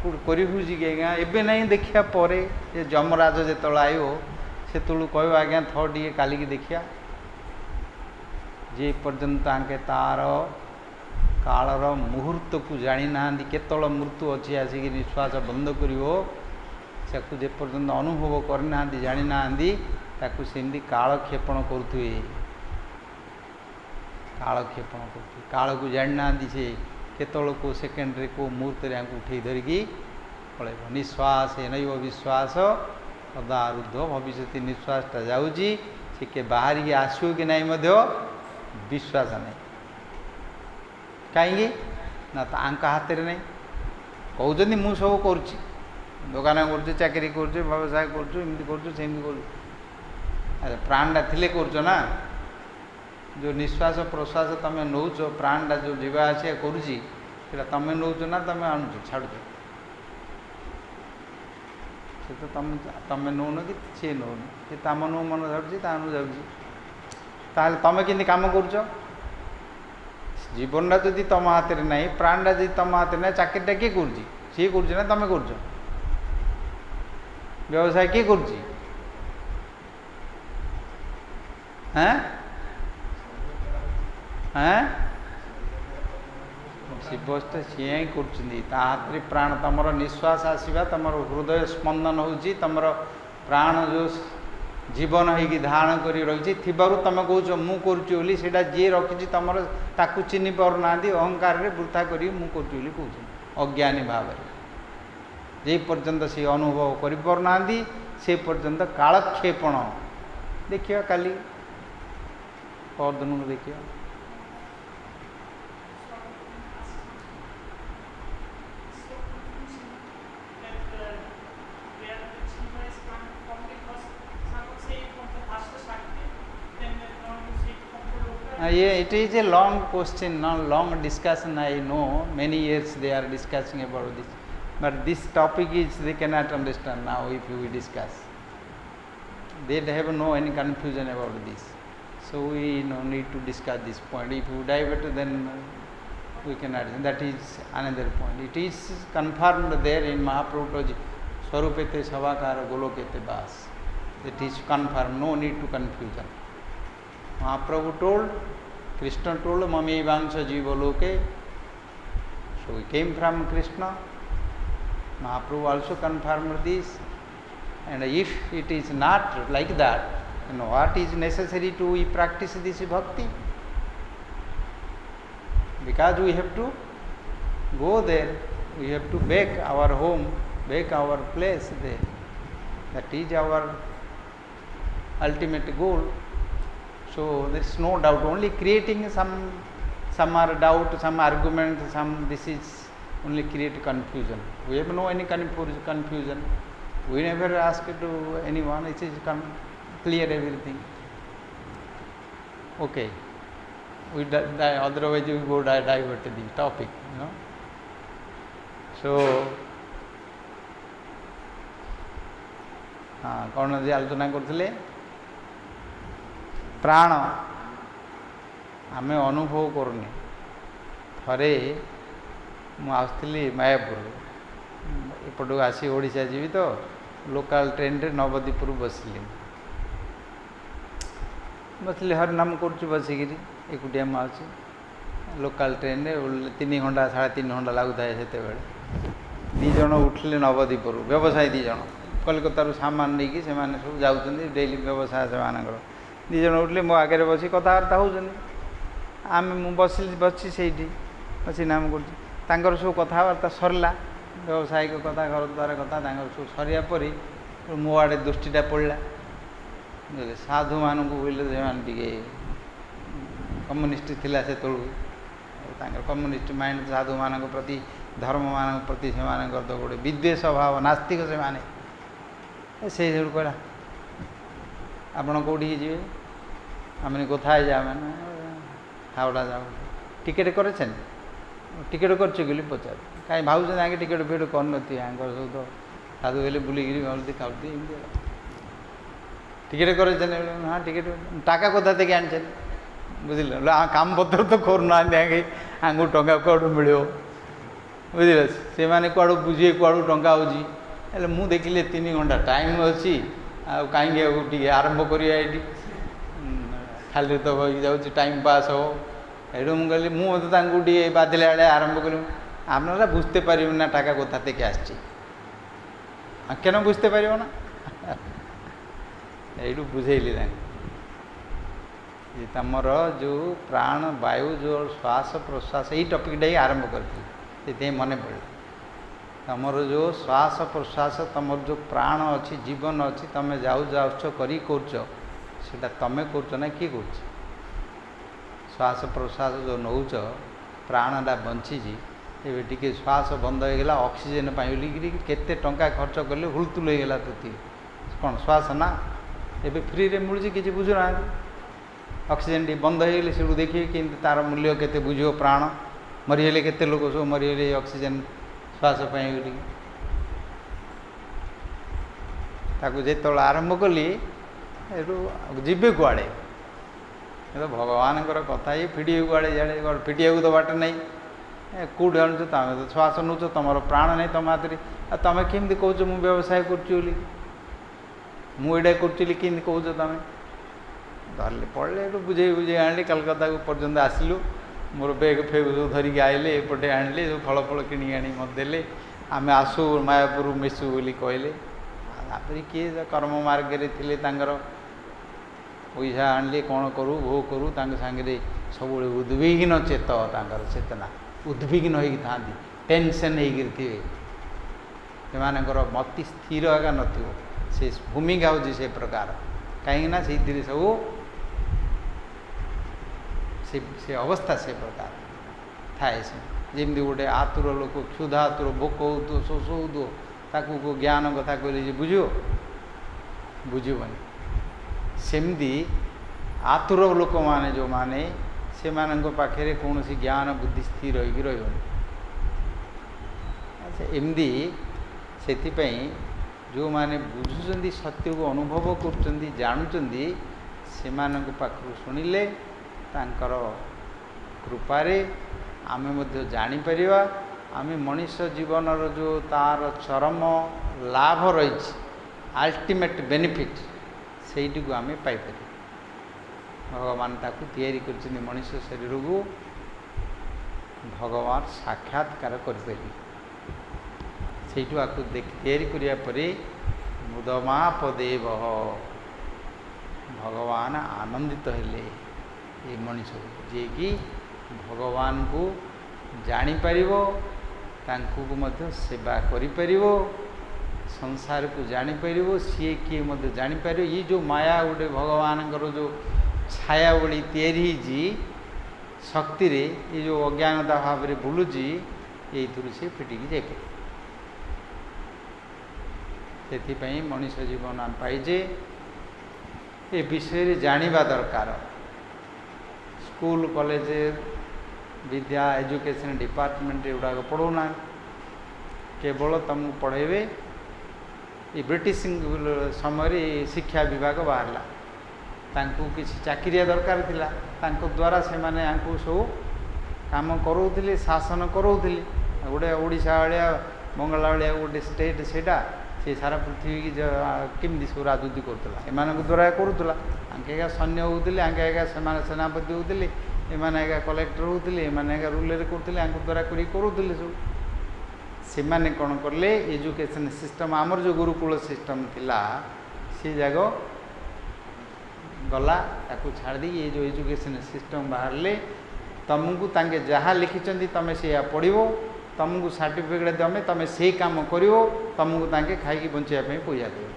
कौट करी हूँ कि आज्ञा एवं नहीं देखा पर जमराज जो आयो से कह आज्ञा थ टे काली देखिया जे पर्यंत आके तार कालर मुहूर्त को जानी ना केतल मृत्यु अच्छी आसिक निश्वास बंद कर जे पर्यंत अनुभव करना जानी ना सेमती कालक्षेपण करुवे कालक्षेपण कर काल को जानी ना से केतल को सेकेंड को मुहूर्त उठे धरिकी पड़े निश्वास नैव विश्वास सदा रुद्ध भविष्य निश्वासटा जाऊँगी से के बाहर की आसो कि नहीं विश्वास नहीं कहीं ना हाथ में नहीं कहते मु सब कर दुकान कर चाकरी कर व्यवसाय करमती कर प्राणटा थिले कर ना जो निश्वास प्रश्वास तुम नौच प्राणटा जो जीवा आसिया करा तुम नौच ना तुम आणुच छाड़ुच से तो तुम नौन कि सी नौन सी तम नु मन जाऊँ ताल तुम कि कम कर जीवनटा जदि तुम हाथ में ना प्राणटा जब तुम हाथ में ना चाकरीटा किए कर ना तुम कर व्यवसाय किए कर शिवस्टा सी ही कर हाथ में प्राण तुम निश्वास आसवा तुम हृदय स्पंदन हो तुम प्राण जो जीवन हो धारण कर रही तुम कौच मुझे से जी रखी तुम ताकू चिन्ह पारना अहंकार वृथा कर कहूँ अज्ञानी भाव जे पर्यंत से अनुभव करना से पर्यंत कालक्षेपण देखिए काली परदिन को देखिए it is a long question, no long discussion. I know many years they are discussing about this, but this topic is they cannot understand now. If we discuss, they have no any confusion about this. So we no need to discuss this point. If we divert, then we cannot. That is another point. It is confirmed there in Mahaprabhuji Swarupete Savakara Golokete Bas. It is confirmed. No need to confusion. Mahaprabhu told, Krishna told, Mami Vansha Jiva Loke. So we came from Krishna. Mahaprabhu also confirmed this. And if it is not like that, then what is necessary to practice this bhakti? Because we have to go there, we have to bake our home, bake our place there. That is our ultimate goal. So there is no doubt. Only creating some are doubt, some argument, some this is only create confusion. We have no any confusion. We never ask to anyone. It is clear everything. Okay. We otherwise we go divert the topic. You know. So कौन जी आलोचना करथिले प्राण आमे अनुभव करनी थरे मु आसली मायापुर एपटू आसी ओडिशा जीवी तो लोकल ट्रेन रे नवदीपुर बसली हरिनाम कर बसिकी एकुटिया मासी लोकल ट्रेन रे 3 घंटा 3.5 घंटा लगुता है से दीज उठिले नवदीपुर व्यवसायी दीज कलिकतार सामान नहीं से सब जाऊँच डेली व्यवसाय से दीज उठिले मो आगे बस कथबार्ता होती आम बसी से बस नाम कर सब कथबार्ता सरला व्यावसायिक कथा घर द्वार कथा सब सरिया पर मो आड़े दृष्टिटा पड़ा साधु मानू बोले से कम्युनिस्ट थिला से कम्युनिस्ट माइंड साधु मान प्रति धर्म मान प्रति से तो गोटे विद्वेष भाव नास्तिक से कहला आपण कौटी जी आम कथा मैंने हावड़ा जाओ टिकेट करे टिकेट कर पचार कहीं भाव आगे टिकेट फेट कर सब तो साधु हेल्ले बुलिकी गलती खाती टिकेट करे हाँ टिकेट टाका कथा आनी ବୁଝିଲେ କାମ ପତ୍ର ତ କରୁନାହାନ୍ତି ଆଗେ ଆଙ୍କୁ ଟଙ୍କା କୁଆଡ଼ୁ ମିଳିବ ବୁଝିଲେ ସେମାନେ କୁଆଡ଼ୁ ବୁଝିବେ କୁଆଡ଼ୁ ଟଙ୍କା ହେଉଛି ହେଲେ ମୁଁ ଦେଖିଲି 3 ଘଣ୍ଟା ଟାଇମ୍ ଅଛି ଆଉ କାହିଁକି ଆଉ ଟିକେ ଆରମ୍ଭ କରିବା ଏଇଠି ଖାଲି ତ ହୋଇକି ଯାଉଛି ଟାଇମ୍ ପାସ୍ ହେବ ଏଇଠୁ ମୁଁ କହିଲି ମୁଁ ମଧ୍ୟ ତାଙ୍କୁ ଟିକେ ବାଧିଲା ବେଳେ ଆରମ୍ভ করি আপনারা বুঝতে পারবেন না টাকা কোথা থেকে আসছে কেন বুঝতে পারব না এইটু বুঝেইলি তাকে যে ତମର ଯେଉଁ ପ୍ରାଣ ବାୟୁ ଯେଉଁ ଶ୍ୱାସ ପ୍ରଶ୍ୱାସ ଏଇ ଟପିକ୍ଟା ହିଁ ଆରମ୍ଭ କରିଥିଲି ସେଥିପାଇଁ ମନେ ପଡ଼ିଲା ତମର ଯେଉଁ ଶ୍ୱାସ ପ୍ରଶ୍ୱାସ ତମର ଯେଉଁ ପ୍ରାଣ ଅଛି ଜୀବନ ଅଛି ତମେ ଯାଉଛ କରି କରୁଛ ସେଟା ତମେ କରୁଛ ନା କିଏ କରୁଛ ଶ୍ୱାସ ପ୍ରଶ୍ୱାସ ଯେଉଁ ନେଉଛ ପ୍ରାଣଟା ବଞ୍ଚିଛି ଏବେ ଟିକେ ଶ୍ୱାସ ବନ୍ଦ ହୋଇଗଲା ଅକ୍ସିଜେନ୍ ପାଇଁ ବୋଲିକିରି କେତେ ଟଙ୍କା ଖର୍ଚ୍ଚ କଲେ ହୁଲତୁଲ ହୋଇଗଲା ତୋତି କ'ଣ ଶ୍ୱାସ ନା ଏବେ ଫ୍ରିରେ ମିଳୁଛି କିଛି ବୁଝୁନାହାନ୍ତି ଅକ୍ସିଜେନ୍ ଟିକେ ବନ୍ଦ ହୋଇଗଲେ ସେଠୁ ଦେଖିବେ କିନ୍ତୁ ତା'ର ମୂଲ୍ୟ କେତେ ବୁଝିବ ପ୍ରାଣ ମରିଗଲେ କେତେ ଲୋକ ସବୁ ମରିଗଲେ ଅକ୍ସିଜେନ୍ ଶ୍ୱାସ ପାଇଁ ବୋଲିକି ତାକୁ ଯେତେବେଳେ ଆରମ୍ଭ କଲି ଏଠୁ ଯିବେ କୁଆଡ଼େ ଏ ତ ଭଗବାନଙ୍କର କଥା ଇଏ ଫିଡ଼ିବାକୁ କୁଆଡ଼େ ଜାଣେ ଫିଡ଼ିବାକୁ ତ ବାଟ ନାହିଁ କେଉଁଠି ଆଣୁଛ ତମେ ତ ଶ୍ୱାସ ନେଉଛ ତୁମର ପ୍ରାଣ ନାହିଁ ତୁମ ହାତରେ ଆଉ ତୁମେ କେମିତି କହୁଛ ମୁଁ ବ୍ୟବସାୟ କରୁଛି ବୋଲି ମୁଁ ଏଇଟା କରୁଛି ବୋଲି କେମିତି କହୁଛ ତୁମେ ଧରିଲେ ପଡ଼ିଲେ ଏଠୁ ବୁଝେଇ ଆଣିଲି କଲକତାକୁ ପର୍ଯ୍ୟନ୍ତ ଆସିଲୁ ମୋର ବେଗ୍ ଫେଗ୍ ସବୁ ଧରିକି ଆଇଲେ ଏପଟେ ଆଣିଲେ ସବୁ ଫଳ ଫଳ କିଣିକି ଆଣି ମୋତେ ଦେଲେ ଆମେ ଆସୁ ମାୟାପୁର ମିଶୁ ବୋଲି କହିଲେ ତାପରେ କିଏ କର୍ମ ମାର୍ଗରେ ଥିଲେ ତାଙ୍କର ପଇସା ଆଣିଲେ କ'ଣ କରୁ ଭୋ କରୁ ତାଙ୍କ ସାଙ୍ଗରେ ସବୁବେଳେ ଉଦ୍ବିଗ୍ନ ଚେତ ତାଙ୍କର ଚେତନା ଉଦ୍ବିଗ୍ନ ହେଇକି ଥାଆନ୍ତି ଟେନସନ୍ ହେଇକିରି ଥିବେ ସେମାନଙ୍କର ମତି ସ୍ଥିର ଏକା ନଥିବ ସେ ଭୂମିକା ହେଉଛି ସେ ପ୍ରକାର କାହିଁକିନା ସେଇଥିରେ ସବୁ ସେ ଅବସ୍ଥା ସେ ପ୍ରକାର ଥାଏ ସେ ଯେମିତି ଗୋଟେ ଆତୁର ଲୋକ କ୍ଷୁଧା ଆତୁର ଭୋକ ହେଉଥିବ ଶୋଷ ହେଉଥିବ ତାକୁ ଜ୍ଞାନ କଥା କହିଲେ ଯେ ବୁଝିବ ବୁଝିବନି ସେମିତି ଆତୁର ଲୋକମାନେ ଯେଉଁମାନେ ସେମାନଙ୍କ ପାଖରେ କୌଣସି ଜ୍ଞାନ ବୁଦ୍ଧି ସ୍ଥିର ହୋଇକି ରହିବନି ଏମିତି ସେଥିପାଇଁ ଯେଉଁମାନେ ବୁଝୁଛନ୍ତି ସତ୍ୟକୁ ଅନୁଭବ କରୁଛନ୍ତି ଜାଣୁଛନ୍ତି ସେମାନଙ୍କ ପାଖରୁ ଶୁଣିଲେ ତାଙ୍କର କୃପାରେ ଆମେ ମଧ୍ୟ ଜାଣିପାରିବା ଆମେ ମଣିଷ ଜୀବନର ଯେଉଁ ତା'ର ଚରମ ଲାଭ ରହିଛି ଆଲ୍ଟିମେଟ୍ ବେନିଫିଟ୍ ସେଇଟିକୁ ଆମେ ପାଇପାରିବା ଭଗବାନ ତାକୁ ତିଆରି କରିଛନ୍ତି ମଣିଷ ଶରୀରକୁ ଭଗବାନ ସାକ୍ଷାତକାର କରିପାରିବେ ସେଇଠୁ ଆକୁ ତିଆରି କରିବା ପରେ ମୁଦମାପଦେବ ଭଗବାନ ଆନନ୍ଦିତ ହେଲେ ଏ ମଣିଷକୁ ଯିଏକି ଭଗବାନଙ୍କୁ ଜାଣିପାରିବ ତାଙ୍କୁ ମଧ୍ୟ ସେବା କରିପାରିବ ସଂସାରକୁ ଜାଣିପାରିବ ସିଏ କିଏ ମଧ୍ୟ ଜାଣିପାରିବ ଇଏ ଯେଉଁ ମାୟା ଗୋଟେ ଭଗବାନଙ୍କର ଯେଉଁ ଛାୟା ଭଳି ତିଆରି ହେଇଛି ଶକ୍ତିରେ ଏ ଯେଉଁ ଅଜ୍ଞାନତା ଭାବରେ ବୁଲୁଛି ଏଇଥିରୁ ସେ ଫିଟିକି ଯାଇପାରିବ ସେଥିପାଇଁ ମଣିଷ ଜୀବନ ଆମେ ପାଇଛେ ଏ ବିଷୟରେ ଜାଣିବା ଦରକାର ସ୍କୁଲ କଲେଜ ବିଦ୍ୟା ଏଜୁକେସନ୍ ଡିପାର୍ଟମେଣ୍ଟ ଏଗୁଡ଼ାକ ପଢ଼ଉନାହାନ୍ତି କେବଳ ତୁମକୁ ପଢ଼େଇବେ ଏ ବ୍ରିଟିଶ ସମୟରେ ଶିକ୍ଷା ବିଭାଗ ବାହାରିଲା ତାଙ୍କୁ କିଛି ଚାକିରିଆ ଦରକାର ଥିଲା ତାଙ୍କ ଦ୍ୱାରା ସେମାନେ ଆଙ୍କୁ ସବୁ କାମ କରାଉଥିଲେ ଶାସନ କରାଉଥିଲେ ଗୋଟେ ଓଡ଼ିଶା ଭଳିଆ ବଙ୍ଗଳା ଭଳିଆ ଗୋଟେ ଷ୍ଟେଟ୍ ସେଇଟା ସେ ସାରା ପୃଥିବୀକି କେମିତି ସବୁ ରାଜୁତି କରୁଥିଲା ଏମାନଙ୍କ ଦ୍ୱାରା କରୁଥିଲା ଆଙ୍କେ ଏକା ସୈନ୍ୟ ହେଉଥିଲେ ଆଙ୍କେ ଏକା ସେମାନେ ସେନାପତି ହେଉଥିଲେ ଏମାନେ ଏକା କଲେକ୍ଟର ହେଉଥିଲେ ଏମାନେ ଏକା ରୁଲର କରୁଥିଲେ ଆଙ୍କ ଦ୍ୱାରା କରିକି କରୁଥିଲେ ସବୁ ସେମାନେ କ'ଣ କଲେ ଏଜୁକେସନ୍ ସିଷ୍ଟମ୍ ଆମର ଯେଉଁ ଗୁରୁକୁଳ ସିଷ୍ଟମ୍ ଥିଲା ସେ ଯାକ ଗଲା ତାକୁ ଛାଡ଼ି ଦେଇକି ଏ ଯେଉଁ ଏଜୁକେସନ୍ ସିଷ୍ଟମ୍ ବାହାରିଲେ ତୁମକୁ ତାଙ୍କେ ଯାହା ଲେଖିଛନ୍ତି ତୁମେ ସେଇଆ ପଢ଼ିବ ତୁମକୁ ସାର୍ଟିଫିକେଟ୍ ଦେବେ ତୁମେ ସେଇ କାମ କରିବ ତୁମକୁ ତାଙ୍କେ ଖାଇକି ବଞ୍ଚିବା ପାଇଁ ପଇସା ଦେବେ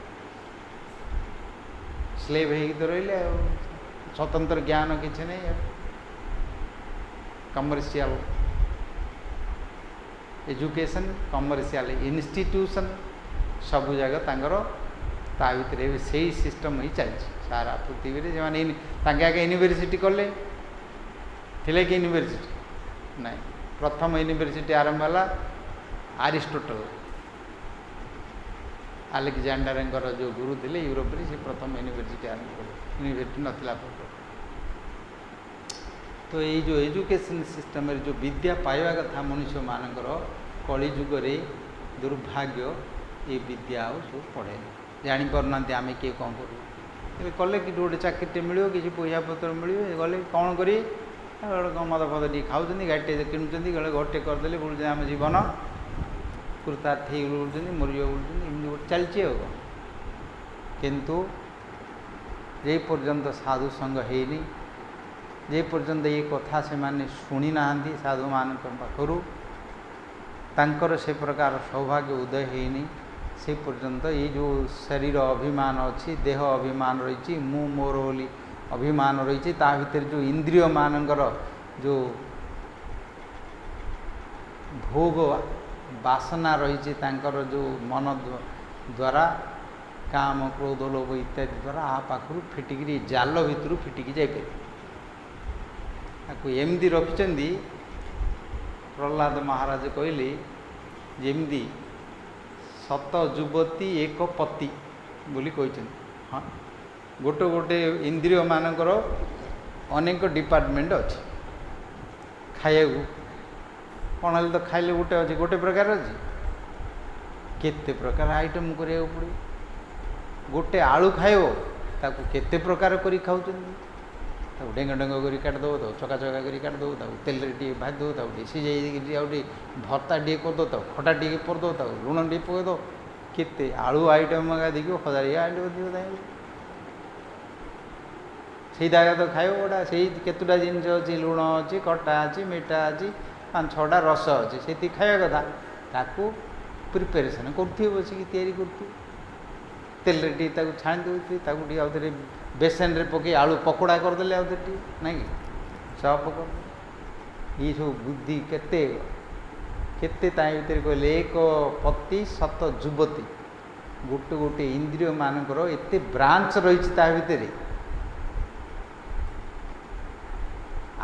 ସ୍ଲେଭ୍ ହେଇକି ତ ରହିଲେ ଆଉ ସ୍ୱତନ୍ତ୍ର ଜ୍ଞାନ କିଛି ନାହିଁ କମର୍ସିଆଲ ଏଜୁକେସନ୍ କମର୍ସିଆଲ ଇନଷ୍ଟିଟ୍ୟୁସନ୍ ସବୁ ଜାଗା ତାଙ୍କର ତା ଭିତରେ ସେଇ ସିଷ୍ଟମ୍ ହିଁ ଚାଲିଛି ସାରା ପୃଥିବୀରେ ସେମାନେ ତାଙ୍କେ ଆଗେ ୟୁନିଭର୍ସିଟି କଲେ ଥିଲେ କି ୟୁନିଭର୍ସିଟି ନାଇଁ ପ୍ରଥମ ୟୁନିଭର୍ସିଟି ଆରମ୍ଭ ହେଲା ଆରିଷ୍ଟୋଟଲ ଆଲେକ୍ଜାଣ୍ଡାରଙ୍କର ଯେଉଁ ଗୁରୁ ଥିଲେ ୟୁରୋପରେ ସେ ପ୍ରଥମ ୟୁନିଭର୍ସିଟି ଆରମ୍ଭ କଲେ ୟୁନିଭର୍ସିଟି ନଥିଲା तो ये जो एजुकेशन सिस्टम जो विद्या पाइबा कथा मनुष्य मानकर कली जुगरे दुर्भाग्य ये विद्या सब पढ़े जापर ना आम किए कौन करूँ कले कि गोटे चाकरीटे मिले किसी पैसा पत्र मिले गले कौन करें मद फद टी खाऊँ गाड़ीटे किणुच्च गले घरटे करदे बुलूँ आम जीवन कृतार्थ हो बुलूँ मरीज बुलूँ एमती गोटे चलती किंतु जे पर्यंत साधु संग है जे पर्यंत ये कथा से माने शुणी ना साधु मान पाखु तांकर से प्रकार सौभाग्य उदय है से पर्यंत ये जो शरीर अभिमान अच्छी देह अभिमान रही मु मोर बोली अभिमान रही भितर जो इंद्रिय मानकर जो भोग वासना रही जो मन द्वारा काम क्रोध लोभ इत्यादि द्वारा आ पाखु फिटिकी जाल भितर फिटिकी जापर एमती रखिंट प्रहलाद महाराज कहले जमी सत युवती एक पति बोली कहते हाँ गोटे गोटे इंद्रिय मानकर अनेक डिपार्टमेंट अच्छे खाया कौन है तो खाइले गोटे अच्छे गोटे प्रकार अच्छे केते प्रकार आइटम करा पड़े गोटे आलू खाइब ताकू केते प्रकार करी खाऊँ ढेंग ढेंग कर काटिदेव चका चका कर काटिदेव तेल टे भाजदेव सीझे भत्ता टे करदे खटा टे करदे लुण टे पकईद केते आलू आइटम देखिए 1000 आइटम दिव से तो खाइब गोटा से केतुटा जिनस अच्छी लुण अच्छी खटा अच्छी मीठा अच्छी 5-6टा रस अच्छी से खाଇବା कथा ताकू प्रिपेरेसन कर बसिक तैयारी कर तेल टे छाणी देती आउे बेसन रे पकई आलू पकोड़ा करदे आउे टे ना कि सब पकड़ ये सब बुद्धि केते केते भितर कहले एक पति सत युवती गोटे गोटे इंद्रिय मानकर एते ब्रांच रही भितर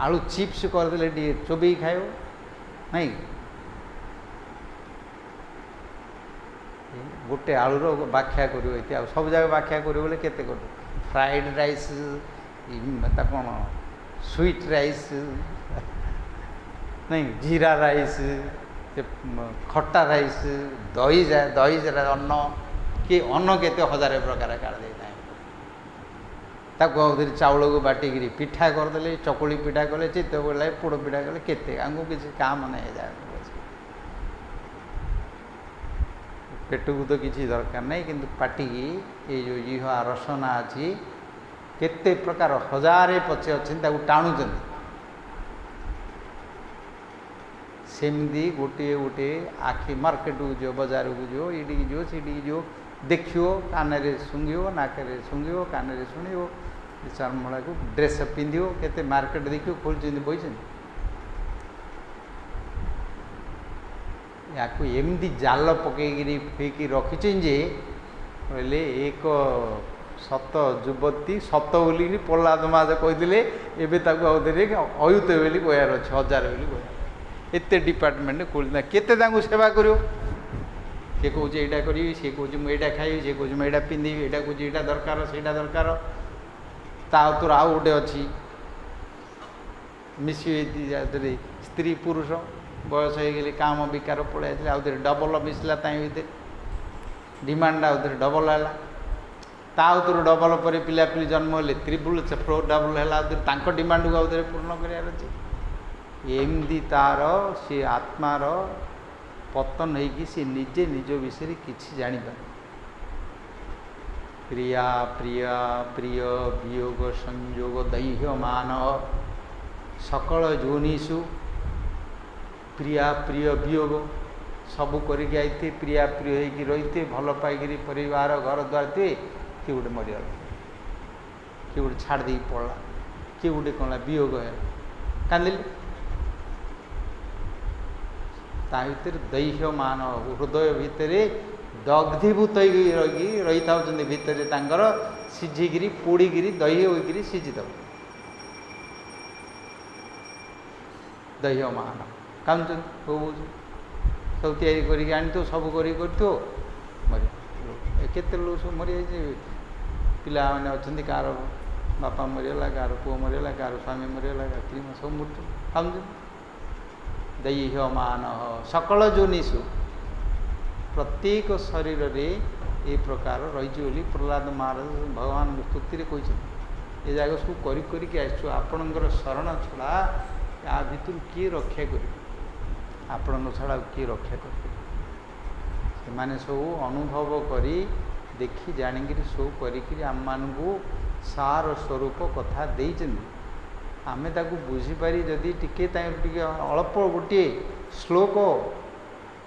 आलू चिप्स करदे टे चोबई खाइब ना गोटे आलूर व्याख्या कर सब जगह व्याख्या कर केते कर फ्राइड राइस कौन स्वीट राइस नहीं जीरा राइस खट्टा राइस दही अन्न कि अन्न केते 1000 प्रकार काढ़ देता चाउल को बाटिकी पिठा करदे चकुली पिठा कले चित्त बोला पोड़ पिठा कले केते आमको किसी काम नहीं जाए पेट को तो किसी दरकार नहीं किंतु पाटी ये जो जिहा रसना अच्छी केते प्रकार 1000 पचे अच्छे टाणुं सेमती गोटे गोटे आखि मार्केट को जो बाजार को जो ये जो सी जो देखियो कान शुंघियो नाक शुंघियो कान शुणियो चरमड़ा को ड्रेस पिंधियो केते मार्केट देखियो खोल बही या एमती जाल पकईकि रखी जे कहले एक सत युवती सत बोल प्रहलाद महाराज कहते आउे अयुत बोली कहार अच्छे 1000 बोली कह एत डिपार्टमेंट खोलना केते सेवा कर सी कौच यहाँ करी सी कौच मुझे खाइबी सी कौच मुझे पिंधि यहाँ कौच यहाँ दरकार से दरकार तार आउ गोटे अच्छी मिसी स्त्री पुरुष बयस हो गले काम विकार पड़े आउे डबल मिसला भितर डिमांड आउे डबल है ताउर डबल पर पिला पिली जन्म हेले त्रिपुल फ्लोर डबल है डिमांड को आउे पूर्ण करार अच्छे एमती तार सी आत्मार पतन होगी सी निजे निज विषय किसी जापर प्रिया प्रिया प्रिय वियोग संयोग दैह्यमान सकल जोनिषु प्रिया प्रिय वियोग सबू करते प्रिया प्रिय होगी रही भल पाई परिवार घर द्वार थे किए गोटे मरीगला किए गोटे छाड़ दे पड़ा किए गोटे कौन वियोग है कांदिले ता भीतर दैह्यमान हृदय भितर दग्धीभूत रही था भितर सीझिकी पोड़िकी दही होकर सीझीद दैह्यमान कांद सब तैयारी कर सब कर मरी केते लोग सब मरी जाइए पिला मैंने अच्छा कार बापा मरीगला कार पुओ मरीगला कार स्वामी मरीगला स्त्री सब मृत्यु खाऊ दैह्य मान सकल जोनिषु प्रत्येक शरीर रे ये प्रकार रही प्रहलाद महाराज भगवान स्तुति कहते ये जगह सब करके आपणकर शरण छड़ा या भितर किए रक्षा कर आपण छड़ा किए रक्षा कर सब अनुभव करी देखी जाणिक सब कर आम मानू सार स्वरूप कथा आमे ताकू बुझीपारी जदि टिके अल्प गोटे श्लोक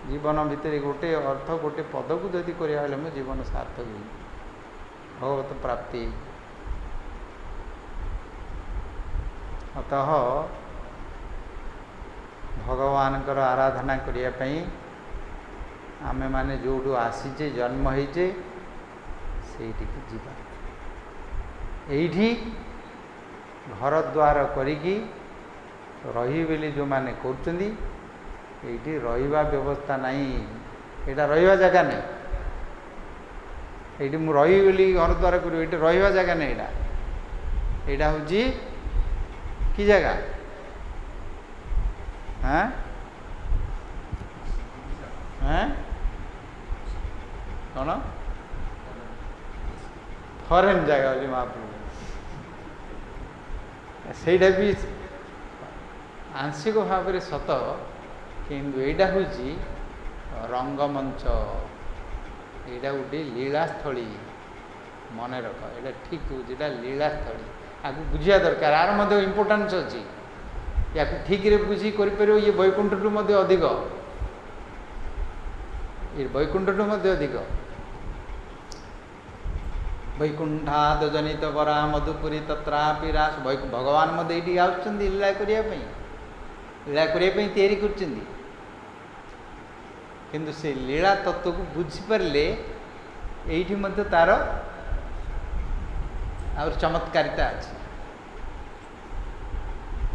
जीवन भितर गोटे अर्थ गोटे पद को जदि करें मो जीवन सार्थक भगवत प्राप्ति। अतः भगवान आराधना करने आमे माने जो आसीचे जन्म होइचे सेठी जीवा एठी घर द्वार करिकी रही बेली जो माने करचंदी एठी रहिबा व्यवस्था नहीं एटा रहिबा जगह नहीं एठी मु रही बेली घर द्वार करी एठी रहिबा जगह नहीं एटा होची की जगह हाँ हाँ कौन फरेन जगह होची महाप्रभु सेटा भी आंशिक भाव में सत किंतु एटा हूँ रंगमंच एटा गोटे लीलास्थली मन रख एटा ठीक हूँ लीलास्थली आपको बुझा दरकार यार मध्य इम्पोर्टान्स अच्छी या ठीक रे बुझी कर ये वैकुंठ अधिक ये वैकुंठ अधिक वैकुंठाद जनित बरा मधुपुरी तत्रापि रास भगवान मध्य ये आउछंदी लीला करने तैयारी करछंदी किंतु से लीला तत्व को बुझीपारे ये मध्य तार और चमत्कारिता अच्छी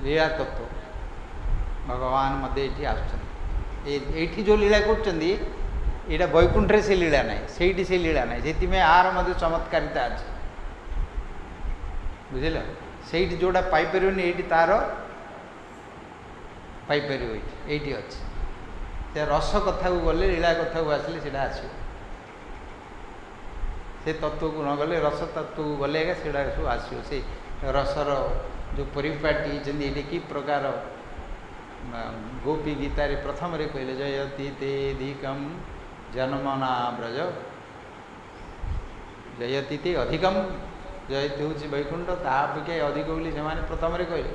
लीला तत्व भगवान मध्य ये आउछंदी जो लीला करछंदी यहाँ वैकुंठे से लीला ना से लीला ना से आर मध्य चमत्कारिता अच्छे बुझल से जोड़ा पाइपर ये तार पाइपर ये अच्छे से रस कथा को गले लीला कथा को आसिले से आसो से तत्व को न गले रस तत्व को गले से सब आसो से रसर जो परिपाटी ये कि प्रकार गोपी गीतार प्रथम कहले जयति ते अधिकम जन्मना ब्रज जयति ते अधिकम जयति हूँ वैकुंठ तापेक्षा अधिक बोली से प्रथम कहले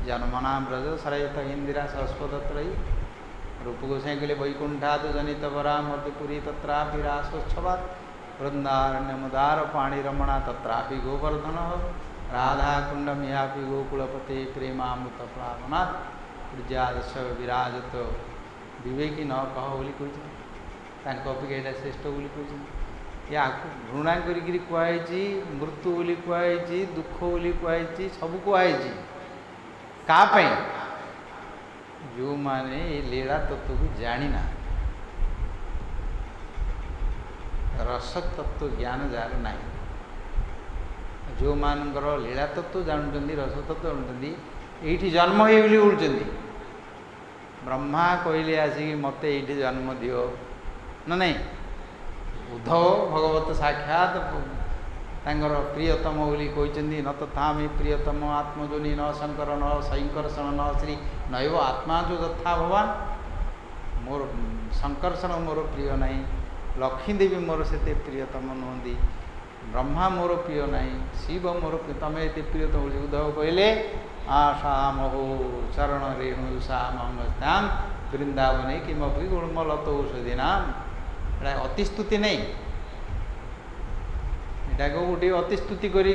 जन्मना ब्रज सरयत इंदिरा सरस्वती रूप गोसाई कहले वैकुंठाद जनित बरा मधुपुरी तत्रापि रासोत्सवात् वृंदारण्यमुदार पाणी रमणा तत्रापि गोवर्धन राधा कुंडम यापि गोकुलपते प्रेमामृत प्लावना प्रज्ञादश विराजत विवेकी न कह बोली कहते अपेक्षा श्रेष्ठ बोली कहते या घृणा करी कहुई मृत्यु बोली कहुई दुख बोली कहुई सब कहुई कापाई जो माने लीला तत्व को जानी ना रस तत्व ज्ञान जार ना जो मानकर लीला तत्व जानते रस तत्व जानते ये जन्म हो बोलते ब्रह्मा कहले आसिक मत ये जन्म दियो ना नहीं उद्धव भगवत साक्षात तांकर प्रियतम बोली कहते न तो तामे प्रियतम आत्मजोनि न शंकर न संकर्षण न श्री नैव आत्मा जो तथा भगवान मोर संकर्षण मोर प्रिय नहीं लक्ष्मी देवी मोर से प्रियतम नुहति ब्रह्मा मोर प्रिय नहीं शिव मोर तमें ये प्रियतम बोली उद्धव कहले आशा महो चरण रेणुषा मंगस्ताम वृंदावने किमपि गुणमलत औषधि नाम अतिस्तुति नहीं यहाँ को गोटे अतिस्तुति करी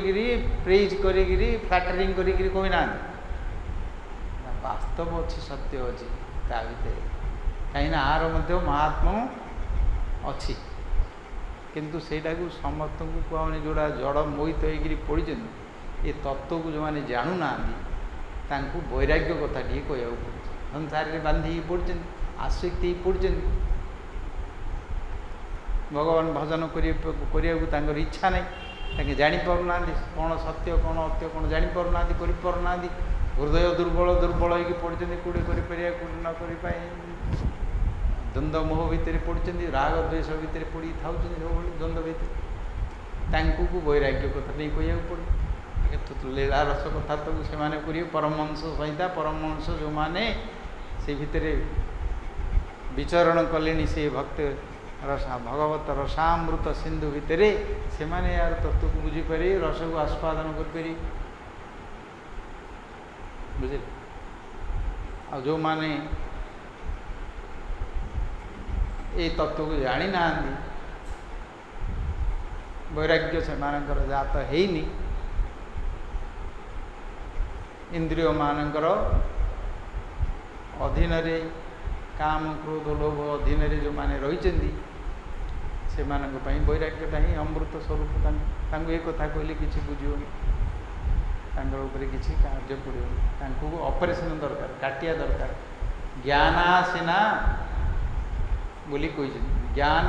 प्रेज करी फ्लाटरिंग करी कहना वास्तव अच्छी सत्य अच्छी ता भर कहीं आर मध्य महात्मा अच्छी किंतु सेटा को समस्त को कहने जोड़ा जड़ मोहित होकर पड़ी ये तत्व को जो मैंने जानू ना वैराग्य कथा टी कह संसार में बांधिकी पड़ी आसक्ति पड़ी भगवान भजन करने इच्छा नहीं ତାଙ୍କେ ଜାଣିପାରୁନାହାନ୍ତି କ'ଣ ସତ୍ୟ କ'ଣ ଅତ୍ୟ କ'ଣ ଜାଣିପାରୁନାହାନ୍ତି, କରିପାରୁନାହାନ୍ତି। ହୃଦୟ ଦୁର୍ବଳ ହେଇକି ପଡ଼ିଛନ୍ତି, କୋଉଠି କରିପାରିବା କୋଉଠି ନ କରିପାରି ଦ୍ୱନ୍ଦ୍ୱ ମୋହ ଭିତରେ ପଡ଼ିଛନ୍ତି, ରାଗ ଦ୍ୱେଷ ଭିତରେ ପଡ଼ି ଥାଉଛନ୍ତି, ସବୁବେଳେ ଦ୍ୱନ୍ଦ୍ୱ ଭିତରେ। ତାଙ୍କୁ ବୈରାଗ୍ୟ କଥା ନେଇ କହିବାକୁ ପଡ଼ିବ। ଲୀଳା ରସ କଥା ତ ସେମାନେ କରିବେ। ପରମହଂସ ସହିତା ପରମହଂସ ଯେଉଁମାନେ ସେ ଭିତରେ ବିଚରଣ କଲେଣି, ସେ ଭକ୍ତ ଭଗବତ ରସାମୃତ ସିନ୍ଧୁ ଭିତରେ, ସେମାନେ ୟାର ତତ୍ତ୍ୱକୁ ବୁଝିପାରିବେ, ରସକୁ ଆସ୍ୱାଦନ କରିପାରିବେ। ବୁଝିଲେ? ଆଉ ଯେଉଁମାନେ ଏଇ ତତ୍ତ୍ୱକୁ ଜାଣିନାହାନ୍ତି, ବୈରାଗ୍ୟ ସେମାନଙ୍କର ଜାତ ହେଇନି, ଇନ୍ଦ୍ରିୟମାନଙ୍କର ଅଧୀନରେ, କାମ କ୍ରୋଧ ଲୋଭ ଅଧୀନରେ ଯେଉଁମାନେ ରହିଛନ୍ତି, ସେମାନଙ୍କ ପାଇଁ ବୈରାଗ୍ୟଟା ହିଁ ଅମୃତ ସ୍ୱରୂପ। ତାଙ୍କୁ ଏ କଥା କହିଲେ କିଛି ବୁଝିବନି, ତାଙ୍କର ଉପରେ କିଛି କାର୍ଯ୍ୟ ପଡ଼ିବନି। ତାଙ୍କୁ ଅପରେସନ୍ ଦରକାର, କାଟିବା ଦରକାର। ଜ୍ଞାନାସିନା ବୋଲି କହିଛନ୍ତି, ଜ୍ଞାନ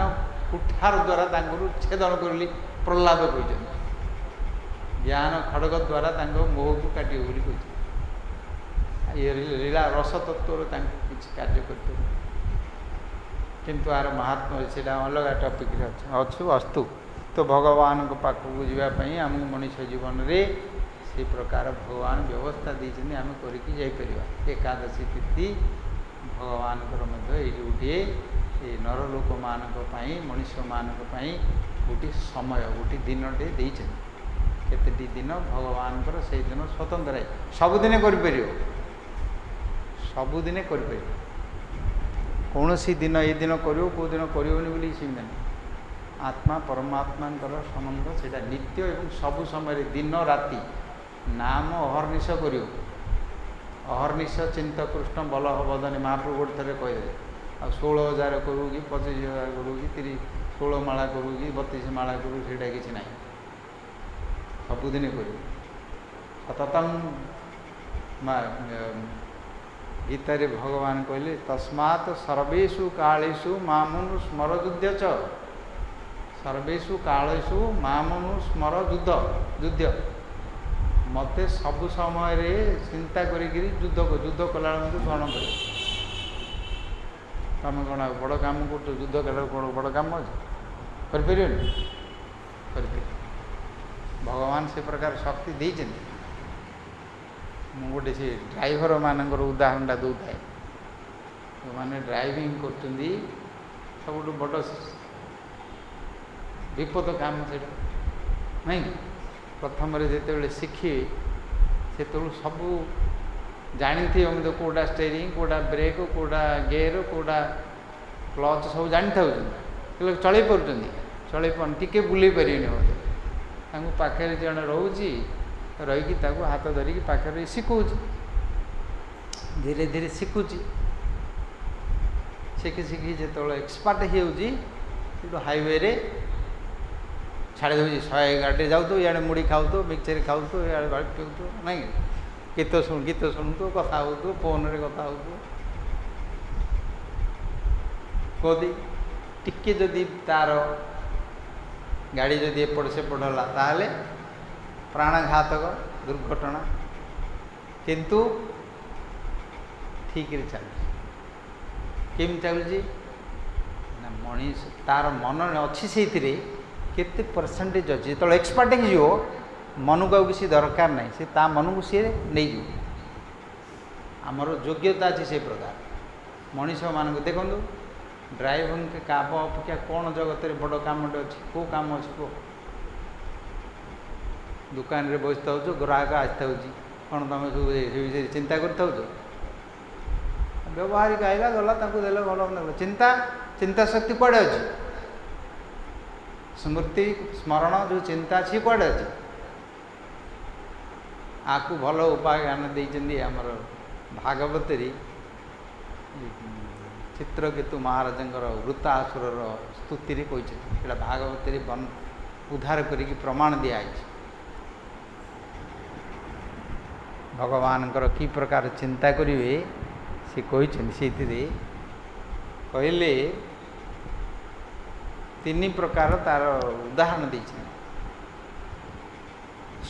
କୁଠାର ଦ୍ୱାରା ତାଙ୍କର ଛେଦନ କରିଲି ପ୍ରହ୍ଲାଦ କହିଛନ୍ତି। ଜ୍ଞାନ ଖଡ଼ଗ ଦ୍ୱାରା ତାଙ୍କ ମୋହକୁ କାଟିବ ବୋଲି କହିଛନ୍ତି। ଇଏ ଲୀଳା ରସ ତତ୍ତ୍ୱରେ ତାଙ୍କୁ କିଛି କାର୍ଯ୍ୟ କରିପାରିବ, କିନ୍ତୁ ଆର ମହାତ୍ମା ସେଇଟା ଅଲଗା ଟପିକ୍ରେ ଅଛୁ ଅସ୍ତୁ। ତ ଭଗବାନଙ୍କ ପାଖକୁ ଯିବା ପାଇଁ ଆମକୁ ମଣିଷ ଜୀବନରେ ସେ ପ୍ରକାର ଭଗବାନ ବ୍ୟବସ୍ଥା ଦେଇଛନ୍ତି, ଆମେ କରିକି ଯାଇପାରିବା। ଏକାଦଶୀ ତିଥି ଭଗବାନଙ୍କର ମଧ୍ୟ ଏଇ ଗୋଟିଏ ଏ ନରଲୋକମାନଙ୍କ ପାଇଁ, ମଣିଷମାନଙ୍କ ପାଇଁ ଗୋଟିଏ ସମୟ, ଗୋଟିଏ ଦିନଟେ ଦେଇଛନ୍ତି। କେତେଟି ଦିନ ଭଗବାନଙ୍କର ସେଇଦିନ ସ୍ୱତନ୍ତ୍ର। ସବୁଦିନେ କରିପାରିବ, ସବୁଦିନେ କରିପାରିବ। କୌଣସି ଦିନ ଏ ଦିନ କରିବ, କେଉଁ ଦିନ କରିବନି ବୋଲି ସେମିତି ନାହିଁ। ଆତ୍ମା ପରମାତ୍ମାଙ୍କର ସମ୍ବନ୍ଧ ସେଇଟା ନିତ୍ୟ ଏବଂ ସବୁ ସମୟରେ, ଦିନ ରାତି ନାମ ଅହର୍ନିଶ କରିବ। ଅହର୍ନିଶ ଚିନ୍ତ କୃଷ୍ଣ ବଲ ବଦନେ ମହାପ୍ରଭୁ ଗୋଟେ ଥରେ କହିଦେଲେ। ଆଉ 16,000 କରୁ କି 25,000 କରୁ କି 16 ମାଳା କରୁ କି 32 ମାଳା କରୁ, ସେଇଟା କିଛି ନାହିଁ। ସବୁଦିନେ କରିବ। ସତତଂ ଗୀତାରେ ଭଗବାନ କହିଲେ, ତସ୍ମାତ୍ ସର୍ବେଷୁ କାଳେଷୁ ମାମନୁ ସ୍ମର ଯୁଧ୍ୟ ଚ। ସର୍ବେଷୁ କାଳେଷୁ ମାମନୁ ସ୍ମର ଯୁଦ୍ଧ। ମୋତେ ସବୁ ସମୟରେ ଚିନ୍ତା କରିକିରି ଯୁଦ୍ଧ କଲାବେଳେ ମୋତେ ସ୍ମରଣ କରେ। ତୁମେ କ'ଣ ବଡ଼ କାମ କରୁଛ? ଯୁଦ୍ଧ କଲାବେଳେ କ'ଣ ବଡ଼ କାମ ଅଛି? କରିପାରିବନି? କରିପାରିବ। ଭଗବାନ ସେ ପ୍ରକାର ଶକ୍ତି ଦେଇଛନ୍ତି। ମୁଁ ଗୋଟେ ସେ ଡ୍ରାଇଭର ମାନଙ୍କର ଉଦାହରଣଟା ଦେଉଥାଏ। ଯେଉଁମାନେ ଡ୍ରାଇଭିଂ କରୁଛନ୍ତି, ସବୁଠୁ ବଡ଼ ବିପଦ କାମ ସେଇଟା ନାଇଁ। ପ୍ରଥମରେ ଯେତେବେଳେ ଶିଖିବେ, ସେତେବେଳୁ ସବୁ ଜାଣିଥିବେ, ମଧ୍ୟ କେଉଁଟା ଷ୍ଟେରିଂ, କେଉଁଟା ବ୍ରେକ୍, କେଉଁଟା ଗିୟର, କେଉଁଟା କ୍ଲଚ୍, ସବୁ ଜାଣିଥାଉଛନ୍ତି, ହେଲେ ଚଳେଇ ପାରୁଛନ୍ତି? ଚଳେଇ ପାରୁନି, ଟିକେ ବୁଲେଇ ପାରିବେନି। ମଧ୍ୟ ତାଙ୍କୁ ପାଖରେ ଜଣେ ରହୁଛି, ରହିକି ତାକୁ ହାତ ଧରିକି ପାଖରେ ଶିଖଉଛି, ଧୀରେ ଧୀରେ ଶିଖୁଛି। ଶିଖି ଯେତେବେଳେ ଏକ୍ସପର୍ଟ ହେଇଯାଉଛି, ସେଠୁ ହାଇୱେରେ ଛାଡ଼ି ଦେଉଛି। 100 ଗାଡ଼ିରେ ଯାଉଥିବ, ଇଆଡ଼େ ମୁଢ଼ି ଖାଉଥିବ, ମିକ୍ସଚର ଖାଉଥିବ, ଇଆଡ଼େ ବାଡ଼ି ପିଉଥିବ, ନାଇଁ ଗୀତ ଶୁଣୁଥିବ, କଥା ହେଉଥିବ, ଫୋନ୍ରେ କଥା ହେଉଥିବ। କଦି ଟିକେ ଯଦି ତାର ଗାଡ଼ି ଯଦି ଏପଟ ସେପଟ ହେଲା, ତାହେଲେ ପ୍ରାଣଘାତକ ଦୁର୍ଘଟଣା। କିନ୍ତୁ ଠିକରେ ଚାଲୁଛି। କେମିତି ଚାଲୁଛି ନା, ମଣିଷ ତାର ମନ ଅଛି ସେଇଥିରେ କେତେ ପରସେଣ୍ଟେଜ ଅଛି। ଯେତେବେଳେ ଏକ୍ସପର୍ଟ ହେଇଯିବ, ମନକୁ ଆଉ କିଛି ଦରକାର ନାହିଁ, ସେ ତା ମନକୁ ସିଏ ନେଇଯିବ। ଆମର ଯୋଗ୍ୟତା ଅଛି ସେ ପ୍ରକାର। ମଣିଷମାନଙ୍କୁ ଦେଖନ୍ତୁ, ଡ୍ରାଇଭର କାମ ଅପେକ୍ଷା କ'ଣ ଜଗତରେ ବଡ଼ କାମଟେ ଅଛି? କେଉଁ କାମ ଅଛି କୁହ? ଦୋକାନରେ ବସିଥାଉଛ, ଗ୍ରାହକ ଆସିଥାଉଛି, କ'ଣ ତୁମେ ସବୁ ସେ ବିଷୟରେ ଚିନ୍ତା କରିଥାଉଛ? ବ୍ୟବହାରିକ ଆଇଲା ଗଲା, ତାଙ୍କୁ ଦେଲେ ଭଲ ମନ୍ଦ। ଚିନ୍ତା ଶକ୍ତି କୁଆଡ଼େ ଅଛି? ସ୍ମୃତି ସ୍ମରଣ ଯେଉଁ ଚିନ୍ତା ଅଛି କୁଆଡ଼େ ଅଛି? ଆକୁ ଭଲ ଉପାଖ୍ୟାନ ଦେଇଛନ୍ତି ଆମର ଭାଗବତରେ। ଚିତ୍ରକେତୁ ମହାରାଜଙ୍କର ବୃତ୍ତାସୁରର ସ୍ତୁତିରେ କହିଛନ୍ତି। ସେଇଟା ଭାଗବତରେ ଉଦ୍ଧାର କରିକି ପ୍ରମାଣ ଦିଆଯାଇଛି। ଭଗବାନଙ୍କର କି ପ୍ରକାର ଚିନ୍ତା କରିବେ ସେ କହିଛନ୍ତି। ସେଇଥିରେ କହିଲେ 3 ପ୍ରକାର ତାର ଉଦାହରଣ ଦେଇଛନ୍ତି।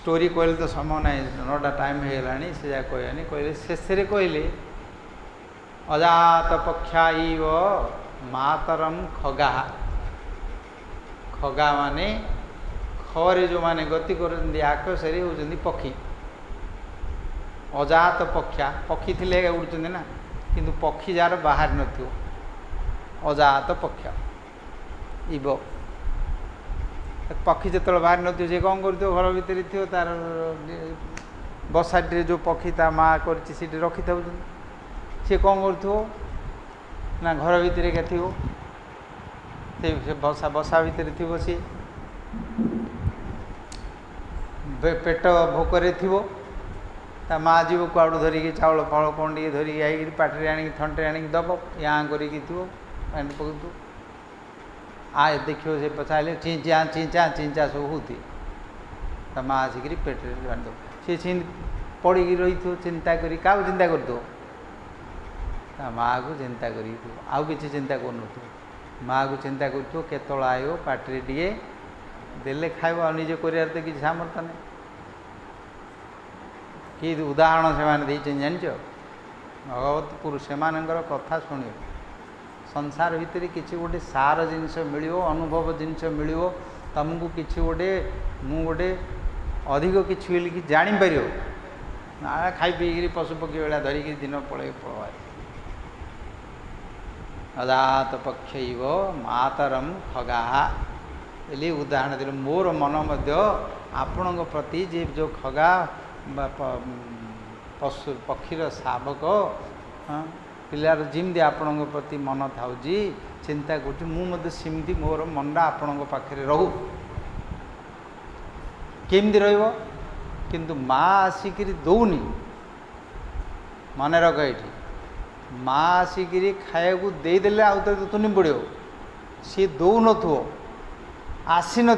स्टोरी कहले तो समय ना 9टा टाइम हो गलानी से जा कहनी कहले शेष कहले अजात पक्षा इव मातरम खगा खगा माने खरे जो माने गति कर आकाशे होती पक्षी अजात पक्षा पक्षी थिले उड़ुचंदी ना किंतु पक्षी जार बाहर नथियो अजात पक्षा इव पक्षी जो बाहर नथियो से कौन कर घर भितर थी तार बसाटी जो पक्षी ता माँ कर रखी था सी कौन कर ना घर भितर क्या थी से बसा बसा भितर थी सी पेट भोकरे थी ता माँ जीव कुआड़ू धरिकी चाउल फल कौन टे धरिकी आई पाटे आणिक थंटे आणिक दब यहाँ करिकी थो पैंट पकड़ आ देखियो से पचारे चिंचा चिंचा चिंचा सब होती ता माँ आसिक पेटे बांध सी पड़ी रही थो चिंता करी क्या चिंता कर दो ता माँ को चिंता करी आउ कि चिंता कर माँ को चिंता कर केतल आयो पाटे टे देले खाइब आ निजे कर तो किसी सामर्थ्य नहीं कि उदाहरण से जान भगवत पुरुष से कथा शुण संसार भितर किसी गोटे सार जिनस मिल अनुभव जिनस मिल तुमको किसी गोटे गोटे अधिक किसी कि जापर ना खाई पी पशु पक्षी भाया धरिकी दिन पड़े पड़वा अजात पक्ष मातरम खगा ये उदाहरण दे मोर मन आपण प्रति जे जो खगा पशु पक्षीर शावक पिलार जिमती आपण प्रति मन था चिंता करमती मोर मनटा आपण पाखे रहू केमती किंतु माँ आसिक दौनी मन रख ये माँ आसिक खाया देदेले आउ तो तुनी पड़ो सी दौन थो आसी न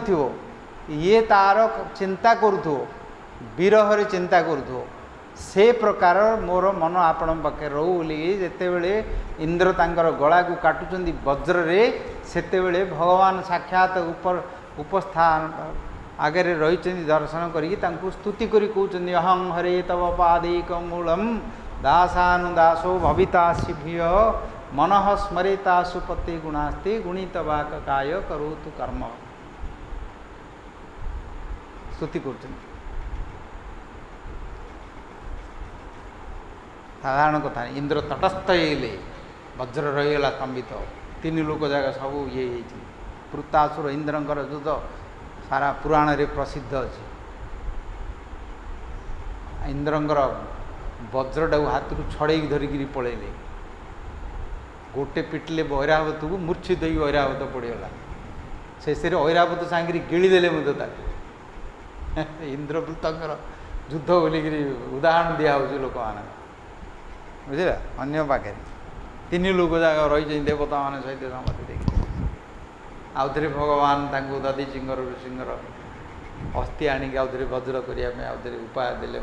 ये तार चिंता करूथो विरह चिंता करूथो से प्रकार मोर मन आपण पाखे रहू बोली जिते बड़े इंद्र तांकर गला को काटुचंदी वज्र रे सेते बड़े भगवान साक्षात उपस्थान आगे रही दर्शन करी स्तुति करी कहते अहं हरे तव पादैक मूलम दासानुदासो भवितासि भिय मनः स्मरेतासु पते गुणास्ते गुणितवाक काय करोतु कर्म स्तुति कर साधारण कथा इंद्र तटस्थ ये वज्र रहीगला स्तंभित तीन लोक जगह सब ये पृतासुर इंद्रंकर युद्ध सारा पुराण रे प्रसिद्ध अच्छे इंद्रंकर वज्रटा हाथ को छड़े धरिकी पलैले गोटे पिटले ऐरावत को मूर्छित हो ऐरावत पड़गला शेष ऐरावत सांगे गिड़ीदेले इंद्रवृत्तर युद्ध बोलिक उदाहरण दिखाई लोक मान बुझा अन्य पाखे तीन लोक जाक रही देवता मान सहित समझ देखिए आउ थे भगवान दधी सिंगर ऋषिंगर अस्थि आणिक आउ थे वज्र करने आउ थे उपाय देले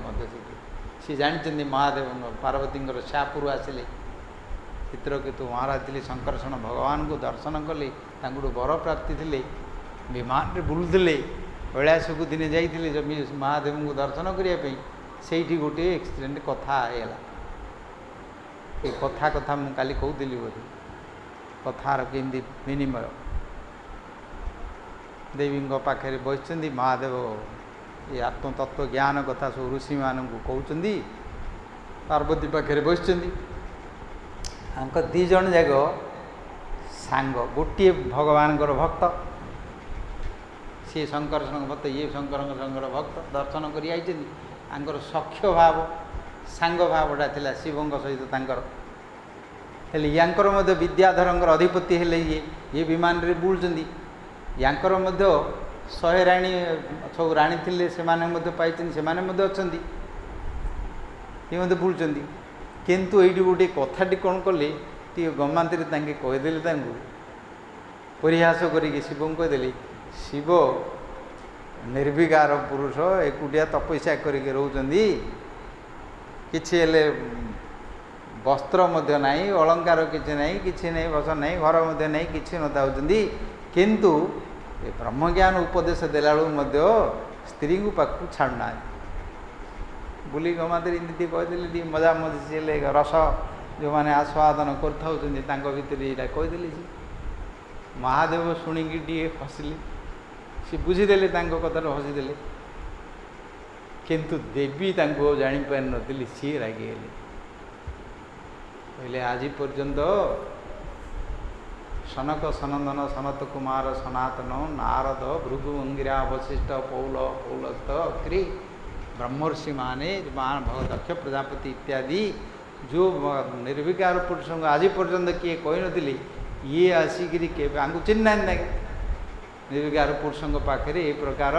सी जानते महादेव पार्वती शापुर आसिले चित्रकेतु महाराज थे संकर्षण भगवान को दर्शन कले वर प्राप्ति थे विमान रे बुलुले कैलाश को दिने जाइए महादेव को दर्शन करने से गोटे एक्सीडेंट कथा आएगा ये कथा कथा मुझे काली कहूली बोली कथार केमती विनिमय देवी पाखे बस महादेव ये आत्मतत्व ज्ञान कथा सब ऋषि मान कहते पार्वती पाखे बस दीज जाक सांग गोटे भगवान भक्त सी शंकरषण भक्त ये शंकर भक्त दर्शन कर सख्य भाव सांग भावटा थिला शिवंग सहित हेले यांकर विद्याधर अधिपति हेले ये विमान रे बुलुचंदी यांकर 100 राणी सब राणी थिले से माने पाइछन से माने अछंदी ये बुलुचंदी किंतु ये गोटे कथाटी कौन कले टी गमांतरी तांके कहीदेले तांको परिहास करिके शिव कहीदेले शिव निर्विकार पुरुष एकुटिया तपस्या करके रोचंदी किछि हेले वस्त्र मध्य नहीं अलंकार किछि नहीं किछि नहीं बस नहीं घर मध्य नहीं किछि नता होचंदी किंतु ब्रह्मज्ञान उपदेश देला बेलू ସ୍ତ୍ରୀ ପାଖକୁ ଛାଡ଼ୁନାହାନ୍ତି। ବୁଲି ଗମାଦେରେ ଏମିତି କହିଦେଲେ ଟିକେ ମଜା ମଜିଲେ ରସ ଯେଉଁମାନେ ଆସ୍ୱାଦନ କରିଥାଉଛନ୍ତି ତାଙ୍କ ଭିତରେ ଏଇଟା କହିଦେଲେ। ସେ ମହାଦେବ ଶୁଣିକି ଟିକେ ହସିଲେ, ସେ ବୁଝିଦେଲେ ତାଙ୍କ କଥାରେ ହସିଦେଲେ। କିନ୍ତୁ ଦେବୀ ତାଙ୍କୁ ଆଉ ଜାଣିପାରିନଥିଲି, ସିଏ ରାଗିଗଲେ। କହିଲେ ଆଜି ପର୍ଯ୍ୟନ୍ତ ସନକ ସନନ୍ଦନ ସନତ କୁମାର ସନାତନ ନାରଦ ଭୃଗୁ ଅଙ୍ଗିରା ବଶିଷ୍ଠ ପୌଲ ପୌଲସ୍ତ ଅକ୍ରି ବ୍ରହ୍ମର୍ଷି ମାନେ ଦକ୍ଷ ପ୍ରଜାପତି ଇତ୍ୟାଦି ଯେଉଁ ନିର୍ବିକାର ପୁରୁଷଙ୍କୁ ଆଜି ପର୍ଯ୍ୟନ୍ତ କିଏ କହିନଥିଲି, ଇଏ ଆସିକିରି କେବେ ଆଙ୍କୁ ଚିହ୍ନିନାହାନ୍ତି ନାଇଁ। ନିର୍ବିକାର ପୁରୁଷଙ୍କ ପାଖରେ ଏ ପ୍ରକାର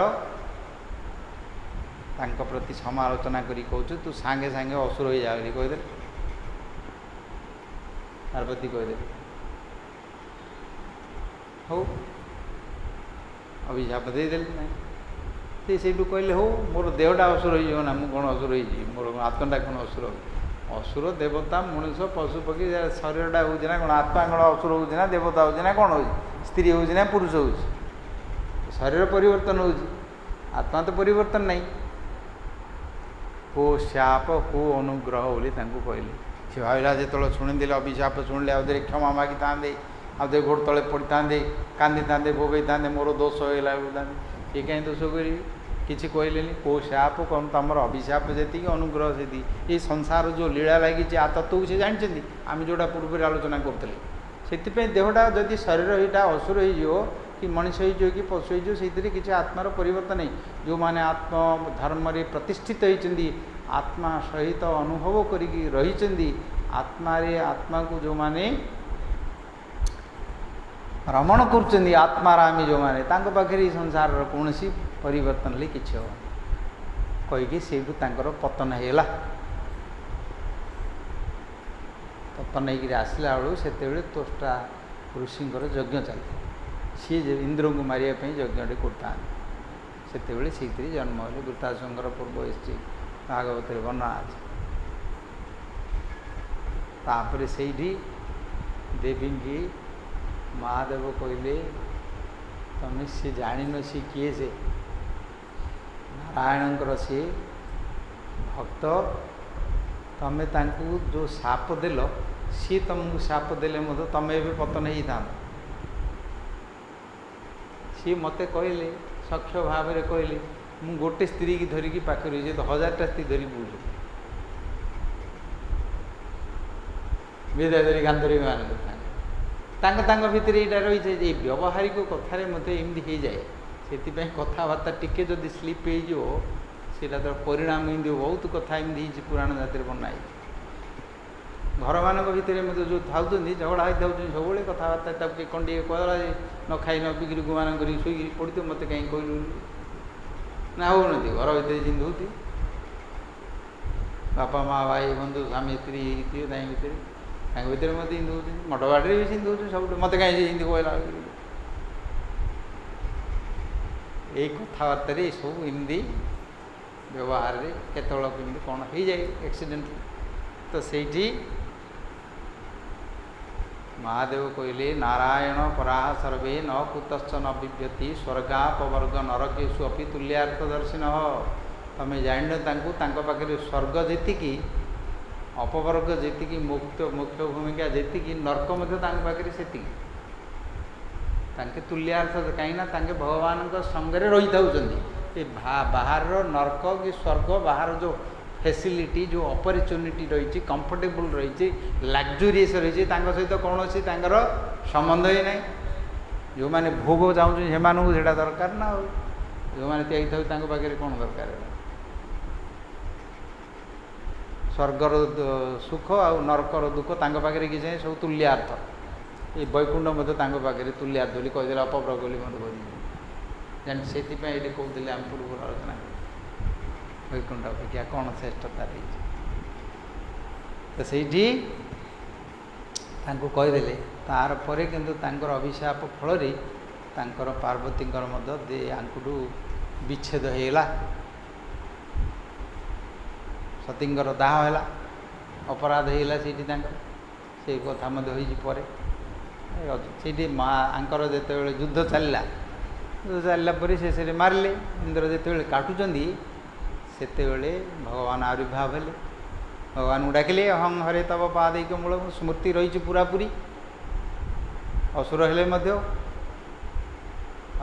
ତାଙ୍କ ପ୍ରତି ସମାଲୋଚନା କରି କହୁଛୁ, ତୁ ସାଙ୍ଗେ ସାଙ୍ଗେ ଅସୁର ହେଇଯା ବୋଲି କହିଦେଲେ। ପାର୍ବତୀ କହିଦେଲେ ହଉ, ଅଭିଶାପ ଦେଇଦେଲେ। ନାହିଁ ସେ ସେଇଠୁ କହିଲେ ହଉ, ମୋର ଦେହଟା ଅସୁର ହେଇଯିବ ନା, ମୁଁ କ'ଣ ଅସୁର ହେଇଯିବି, ମୋର ଆତ୍ମାଟା କ'ଣ ଅସୁର? ଅସୁର ଦେବତା ମଣିଷ ପଶୁ ପକ୍ଷୀ ଶରୀରଟା ହେଉଛି ନା କ'ଣ? ଆତ୍ମା କ'ଣ ଅସୁର ହେଉଛି ନା ଦେବତା ହେଉଛି ନା କ'ଣ ହେଉଛି? ସ୍ତ୍ରୀ ହେଉଛି ନା ପୁରୁଷ ହେଉଛି? ଶରୀର ପରିବର୍ତ୍ତନ ହେଉଛି, ଆତ୍ମା ତ ପରିବର୍ତ୍ତନ ନାହିଁ। କେଉଁ శాପ କେଉଁ ଅନୁଗ୍ରହ ବୋଲି ତାଙ୍କୁ କହିଲେ। ସେ ଭାବିଲା ଯେତେବେଳେ ଶୁଣିଦେଲେ ଅଭିଶାପ ଶୁଣିଲେ, ଆଉ ଥରେ କ୍ଷମା ମାଗିଥାନ୍ତେ, ଆଉ ଥରେ ଗୋଡ଼ ତଳେ ପଡ଼ିଥାନ୍ତେ, କାନ୍ଦିଥାନ୍ତେ, ଭୋଗେଇଥାନ୍ତେ, ମୋର ଦୋଷ ହେଇଗଲା ବୋଲିଥାନ୍ତେ। ସେ କାହିଁ ଦୋଷ କରିବି? କିଛି କହିଲେନି। କେଉଁ శాପ କ'ଣ ତୁମର ଅଭିଶାପ ଯେତିକି ଅନୁଗ୍ରହ ସେତିକି। ଏଇ ସଂସାର ଯେଉଁ ଲୀଳା ଲାଗିଛି ଆ ତତ୍ତ୍ୱକୁ ସେ ଜାଣିଛନ୍ତି, ଆମେ ଯେଉଁଟା ପୂର୍ବରୁ ଆଲୋଚନା କରୁଥିଲେ। ସେଥିପାଇଁ ଦେହଟା ଯଦି ଶରୀର ଏଇଟା ଅସୁର ହେଇଯିବ, କି ମଣିଷ ହେଇଯିବ କି ପଶୁ ହେଇଯିବ, ସେଇଥିରେ କିଛି ଆତ୍ମାର ପରିବର୍ତ୍ତନ ନାହିଁ। ଯେଉଁମାନେ ଆତ୍ମ ଧର୍ମରେ ପ୍ରତିଷ୍ଠିତ ହେଇଛନ୍ତି, ଆତ୍ମା ସହିତ ଅନୁଭବ କରିକି ରହିଛନ୍ତି, ଆତ୍ମାରେ ଆତ୍ମାକୁ ଯେଉଁମାନେ ରମଣ କରୁଛନ୍ତି, ଆତ୍ମାରାମୀ ଯେଉଁମାନେ, ତାଙ୍କ ପାଖରେ ଏଇ ସଂସାରର କୌଣସି ପରିବର୍ତ୍ତନ ହେଲେ କିଛି ହେବ କହିକି ସେଇଠୁ ତାଙ୍କର ପତନ ହେଇଗଲା। ପତନ ହେଇକିରି ଆସିଲା ବେଳକୁ ସେତେବେଳେ ତୋଷ୍ଟା ଋଷିଙ୍କର ଯଜ୍ଞ ଚାଲିଥିଲା। ସିଏ ଯେ ଇନ୍ଦ୍ରଙ୍କୁ ମାରିବା ପାଇଁ ଯଜ୍ଞଟେ କରୁଥାନ୍ତି, ସେତେବେଳେ ସେଇଥିରେ ଜନ୍ମ ହେଲେ। ବୃତ୍ତାଶଙ୍କର ପୂର୍ବ ହିଷ୍ଟ୍ରି ଭାଗବତରେ ବର୍ଣ୍ଣନା ଅଛି। ତାପରେ ସେଇଠି ଦେବୀଙ୍କି ମହାଦେବ କହିଲେ, ତମେ ସିଏ ଜାଣିନ ସିଏ କିଏ? ସେ ନାରାୟଣଙ୍କର ସିଏ ଭକ୍ତ, ତମେ ତାଙ୍କୁ ଯେଉଁ ଶାପ ଦେଲ, ସିଏ ତମକୁ ଶାପ ଦେଲେ ମଧ୍ୟ ତମେ ଏବେ ପତନ ହେଇଥାନ୍ତ। ସିଏ ମୋତେ କହିଲେ, ସକ୍ଷ ଭାବରେ କହିଲେ, ମୁଁ ଗୋଟେ ସ୍ତ୍ରୀକି ଧରିକି ପାଖରେ ରହିଛି, ତ 1000ଟା ସ୍ତ୍ରୀ ଧରିକି ବୁଲୁଛି। ବିଦ୍ୟାଧରୀ ଗାନ୍ଧରୀ ମାନଙ୍କ ତାଙ୍କ ଭିତରେ ଏଇଟା ରହିছে। ଏଇ ବ୍ୟବହାରିକ କଥାରେ ମୋତେ ଏମିତି ହେଇଯାଏ। ସେଥିପାଇଁ କଥାବାର୍ତ୍ତା ଟିକେ ଯଦି ସ୍ଲିପ୍ ହେଇଯିବ, ସେଇଟା ତ ପରିଣାମ ଏମିତି ବହୁତ କଥା ଏମିତି ହେଇଛି, ପୁରାଣ ଜାତିରେ ବର୍ଣ୍ଣନା ହେଇଛି। ଘରମାନଙ୍କ ଭିତରେ ମଧ୍ୟ ଯେଉଁ ଥାଉଛନ୍ତି, ଝଗଡ଼ା ହେଇଥାଉଛନ୍ତି, ସବୁବେଳେ କଥାବାର୍ତ୍ତା, ତାକୁ କିଏ କ'ଣ ଟିକେ କହିଲା ଯେ ନ ଖାଇ ନ ପିଇକିରି ଗୁମାନ କରିକି ଶୋଇକିରି ପଡ଼ିଥିବ, ମୋତେ କାହିଁକି କହିଲୁ ନା ହେଉନଥିବ। ଘର ଭିତରେ ଯେମିତି ହେଉଛି, ବାପା ମା ଭାଇ ବନ୍ଧୁ ସ୍ୱାମୀ ସ୍ତ୍ରୀ ହେଇଥିବେ, ତାଙ୍କ ଭିତରେ ମୋତେ ଏମିତି ହେଉଛନ୍ତି। ମଠ ବାଡ଼ିରେ ବି ସେମିତି ହେଉଛନ୍ତି ସବୁଠୁ, ମୋତେ କାହିଁକି ଏମିତି କହିଲା। ଏଇ କଥାବାର୍ତ୍ତାରେ ଏସବୁ ଏମିତି ବ୍ୟବହାରରେ କେତେବେଳେ କେମିତି କ'ଣ ହେଇଯାଏ ଆକ୍ସିଡେଣ୍ଟ। ତ ସେଇଠି ମହାଦେବ କହିଲେ, ନାରାୟଣ ପରାହ ସର୍ବେ ନ କୁତଶ୍ଚ ନ ବିଭ୍ୟତି ସ୍ୱର୍ଗାପବର୍ଗ ନରକେଷୁ ଅପି ତୁଲ୍ୟାର୍ଥ ଦର୍ଶିନ। ତମେ ଜାଣିନ ତାଙ୍କୁ, ତାଙ୍କ ପାଖରେ ସ୍ୱର୍ଗ ଯେତିକି, ଅପବର୍ଗ ଯେତିକି, ମୁଖ୍ୟ ଭୂମିକା ଯେତିକି, ନର୍କ ମଧ୍ୟ ତାଙ୍କ ପାଖରେ ସେତିକି। ତାଙ୍କେ ତୁଲ୍ୟାର୍ଥ, କାହିଁକିନା ତାଙ୍କେ ଭଗବାନଙ୍କ ସଙ୍ଗରେ ରହିଥାଉଛନ୍ତି। ଏ ବାହାରର ନର୍କ କି ସ୍ୱର୍ଗ, ବାହାର ଯେଉଁ ଫେସିଲିଟି, ଯେଉଁ ଅପରଚୁନିଟି ରହିଛି, କମ୍ଫର୍ଟେବୁଲ୍ ରହିଛି, ଲକ୍ଜୁରିୟସ୍ ରହିଛି, ତାଙ୍କ ସହିତ କୌଣସି ତାଙ୍କର ସମ୍ବନ୍ଧ ହିଁ ନାହିଁ। ଯେଉଁମାନେ ଭୋଗ ଚାହୁଁଛନ୍ତି ସେମାନଙ୍କୁ ସେଇଟା ଦରକାର ନା। ଆଉ ଯେଉଁମାନେ ତିଆରି ଥାଉ ତାଙ୍କ ପାଖରେ କ'ଣ ଦରକାର? ସ୍ୱର୍ଗର ସୁଖ ଆଉ ନର୍କର ଦୁଃଖ ତାଙ୍କ ପାଖରେ କିଛି ନାହିଁ, ସବୁ ତୁଲ୍ୟାର୍ଥ। ଏ ବୈକୁଣ୍ଠ ମଧ୍ୟ ତାଙ୍କ ପାଖରେ ତୁଲ୍ୟାର୍ଥ ବୋଲି କହିଦେଲେ, ଅପବ୍ରଗ ବୋଲି ମଧ୍ୟ କହିଦେଲେ। ଜାଣି ସେଥିପାଇଁ ଏଇଠି କହୁଥିଲେ, ଆମେ ପୂର୍ବରୁ ଆଲୋଚନା ବୈକୁଣ୍ଠ ଅପେକ୍ଷା କ'ଣ ଶ୍ରେଷ୍ଠତା ରହିଛି। ତ ସେଇଠି ତାଙ୍କୁ କହିଦେଲେ। ତାର ପରେ କିନ୍ତୁ ତାଙ୍କର ଅଭିଶାପ ଫଳରେ ତାଙ୍କର ପାର୍ବତୀଙ୍କର ମଧ୍ୟ ଆଙ୍କଠୁ ବିଚ୍ଛେଦ ହେଇଗଲା। ସତୀଙ୍କର ଦାହ ହେଲା, ଅପରାଧ ହେଇଗଲା ସେଇଠି ତାଙ୍କର। ସେଇ କଥା ମଧ୍ୟ ହେଇଛି ପରେ। ସେଇଠି ଆଙ୍କର ଯେତେବେଳେ ଯୁଦ୍ଧ ଚାଲିଲା, ଚାଲିଲା ପରେ ଶେଷରେ ମାରିଲେ। ଇନ୍ଦ୍ର ଯେତେବେଳେ କାଟୁଛନ୍ତି ସେତେବେଳେ ଭଗବାନ ଆବିର୍ଭାବ ହେଲେ, ଭଗବାନଙ୍କୁ ଡାକିଲେ ଅହଂ ହରେ ତବ ପାदैକ ମୂଳ, ସ୍ମୃତି ରହିଛି ପୁରାପୁରି, ଅସୁର ହେଲେ ମଧ୍ୟ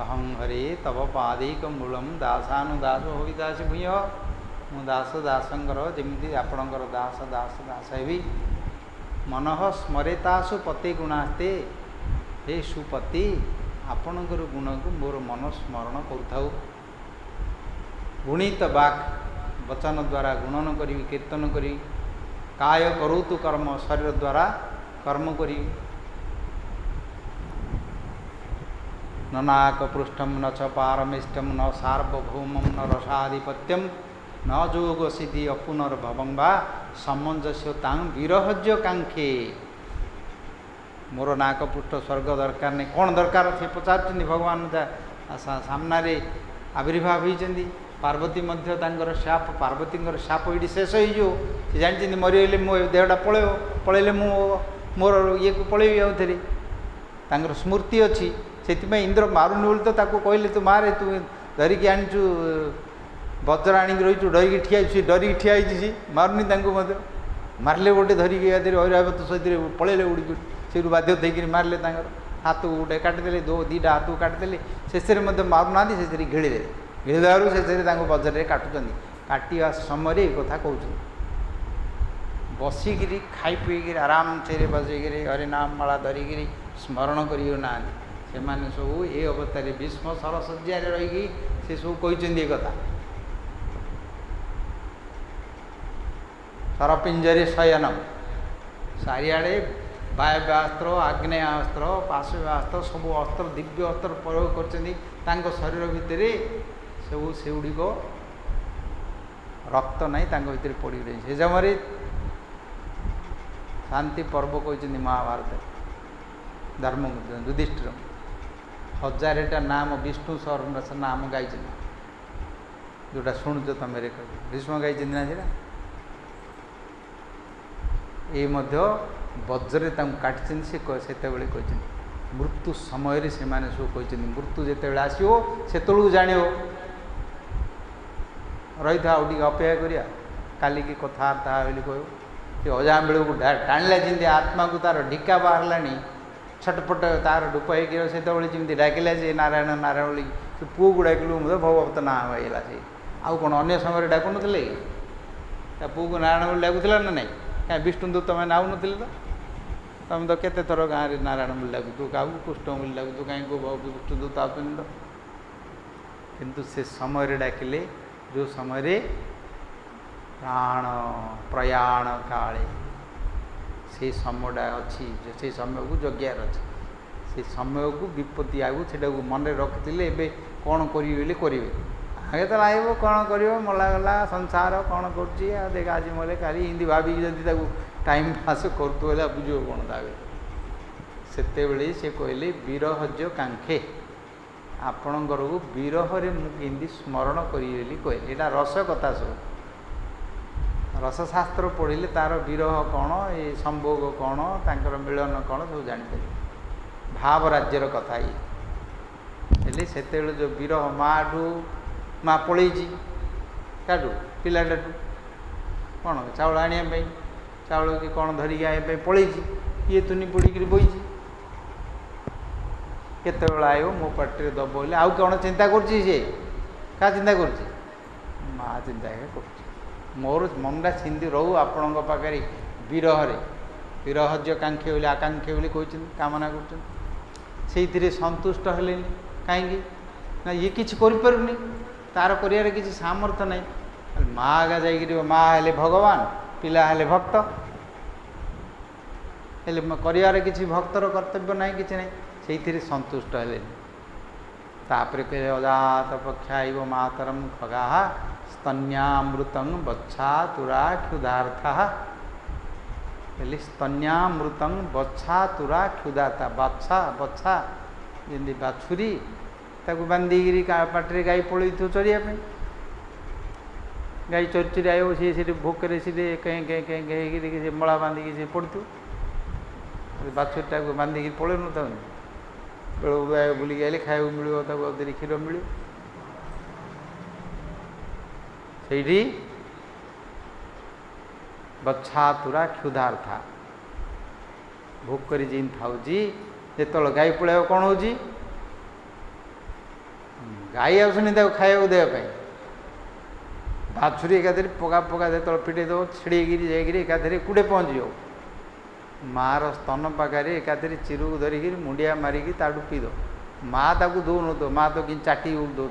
ଅହଂ ହରେ ତବ ପାदैକ ମୂଳମ୍ ଦାସାନୁଦାସ ହୋଇ ଦାସ ଭୂୟ, ମୁଁ ଦାସ ଦାସଙ୍କର ଯେମିତି ଆପଣଙ୍କର ଦାସ ଦାସ ଦାସ ହେବି। ମନଃ ସ୍ମରେତାସୁ ପତି ଗୁଣାସ୍ତେ, ହେ ସୁପତି ଆପଣଙ୍କର ଗୁଣକୁ ମୋର ମନ ସ୍ମରଣ କରୁଥାଉ। ଗୁଣିତ ବାକ୍ ବଚନ ଦ୍ୱାରା ଗୁଣନ କରିବି, କୀର୍ତ୍ତନ କରିବି। କାୟ କରଉତୁ କର୍ମ, ଶରୀର ଦ୍ୱାରା କର୍ମ କରିବି। न नाकपृष्ठं न च पारमेष्टं न सार्वभौमं न रसाधिपत्यं न जोग सिद्धि अपुनर्भवं वा समंजस्यतां विरहज्य कांक्षे। मोर नाकपृष्ठ स्वर्ग दरकार नहीं, कौन दरकार से पचार भगवान सामने आविर्भाव होती। पार्वती मध्य तांकर शाप, पार्वती शाप ये शेष हो जानते मरीगले मो देहटा पलैले मोर ये को पलैबी आउ थे। तांकर स्मृति अच्छी से इंद्र मारुनी बोली तो ताको कहले तू मारे, तू धरिकी आनीचु वज्र आणिक रही डरिकी ठिया, डरिकी ठिया सी मारुनी मारले गोटे धरिकी ऐरावत सहित पलैले उड़ी से बाध्य थी मारले। हाथ को गोटे काटिदे, दीटा हाथ को काटिदे, शेष मारूना से घिड़ीदे, घिड़ीदेवर शेष वज्र काटुं। काटा समय ये कथा कहते बसिकी खाई पीक आराम से बसैक हरिनाम माला धरिकी स्मरण करना से सब ये अवस्था भीष्म सरसज्जा रही से सब कहते कथा। सरपिंजरे शयनम, चारिआडे वायव्यास्त्र आग्नेयास्त्र पार्श्व्यास्त्र सब अस्त्र दिव्य अस्त्र प्रयोग कर शरीर भितर सब से गुड़िक रक्त नहीं भितर पड़ रही। से समय शांति पर्व कहते महाभारत धर्म युधिष्ठिर 1000टा नाम विष्णु सहस्र नाम गाई जोटा शुणुच तुम रेकर्ड भीष्म गाई ना से ये वज्रे काटी से कहते मृत्यु समय से माने सब कहते मृत्यु जिते आसो से जान रही था अपेक्षा करिया काली की कथबार्ता कह अजाम बेलू टाणिला जमी आत्मा को तार ढिका बाहरला छटपट तार डूप से जमी डाकिला से नारायण नारायण बोली से पुओ को डाकिलु भगवत ना होगा से आउ कौन अन्य समय डाकु नी पुओ को नारायण बोली डाकुला ना नहीं क्या विष्णुदूत तुम नाऊ नी तो तुम तो केते थर गाँव में नारायण बोली डाकुतु क्या कृष्ण बोली डाकुतु कहीं विष्णुदूत आस किंतु से समय डाकिले जो समय प्राण प्रयाण काले से समयटा अच्छी से समय को जगियार अच्छे से समय को विपत्ति आगु से मन रखी ए कौन करेंगे आगे तो आइब कौन कर मला गला संसार कौन कर देख आज मले काली हिंदी भाविकी जदि टाइम पास करूला बुझ कौन दावे से कहले विरहज्य कांक्षे आपणकर को विरह मुझे स्मरण करी कहले यहाँ रस कथा सब रसशास्त्र पढ़िले तार विरह कौन ये संभोग कौन तांकर मिलन कौन सब जापर भाव राज्यर कथा ये से जो विरह माँ पलि क्या पिलाटा कौन चाउल आने चाउल कि कौन धरिकी आने पलि ये तुनी पड़ी बही केत आयो मो पाटे दब बोले आउ कौन चिंता कर क्या चिंता कर माँ चिंता कर मोर मनटा छिंदी रहू आपण पाखे विरह विरहज्य कांक्षी बोली आकांक्षी बोली कहते कामना कर संतुष्ट हेले कहीं ना ये किसी करें तार कर किसी सामर्थ्य नहीं माँ आगा जा माँ हेले भगवान पिला हेले भक्त हेले कर किसी भक्तर कर्तव्य ना कि ना से संतुष्ट हेले तापर कहे अजात पक्षा मातरम खगा स्तन्यामृतं बच्छा तुरा क्षुधार्था बोले स्तन्यामृतं बच्छा तुरा क्षुधार्था बच्छा बच्छा जमी बाछुरी ताको बांधिकी पाटे गाई पलि थो चरिया गाई चोरी चोरी आयो सी भोकरे सी कहीं कहीं कहीं कहीं मला बांधिकी से पड़ू बाछुरीटा को बांधिकी पलि न बेल बुलिक आइले खाइबा मिलिबो ताको अदरी क्षीर मिलिबो सेठी बच्छातुरा क्षुधार्था भोग करी जिन थाउजी जेतल गाई पळाइबो कोन होजी गाई आसुनी ताको खाइबा देबा पई बाछुरी एकाधरी पका पका जेतल पिटे दो छिड़ेगिरी जाइगिरी एकाधरी कुड़े पहुँचो मार स्तन पाखे एकाधरी चिरू धरिकी मुंडिया मारिकी ताडू पी दो माँ ताकू दौन तो माँ तो कि चाटी दो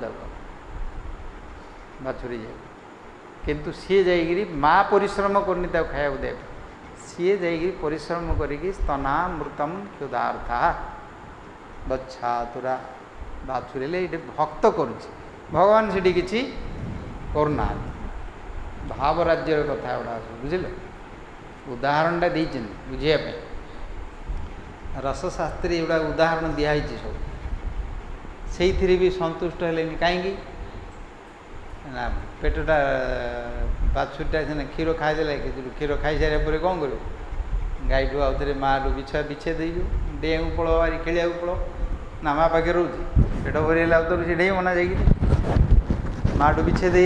बाछुरी जाए किंतु सी जाइगिरी माँ परिश्रम करनी खाया दे सी जाइगिरी परिश्रम करिकी स्तनामृतम क्षुधार्था बच्छातुरा बाछुरी ये भक्त करुच्ची भगवान से किसी करना भावराज्यर कथा गुड़ा बुझे उदाहरणटा देते बुझापी रसशास्त्री गुड़ा उदाहरण दिखाई सब से भी संतुष्ट हेले कहीं ना पेटटा बाछुरीटा सीना क्षीर खाईदे क्षीर खाई सारे पर कौन कर गाई ठू आउ थे माँ बिछा बिछे दे डेँ पड़ बारी खेलिया पड़ ना माँ पाखे रोचे पेट भरला तो से डेई मना जा माँ ठू बिछे दे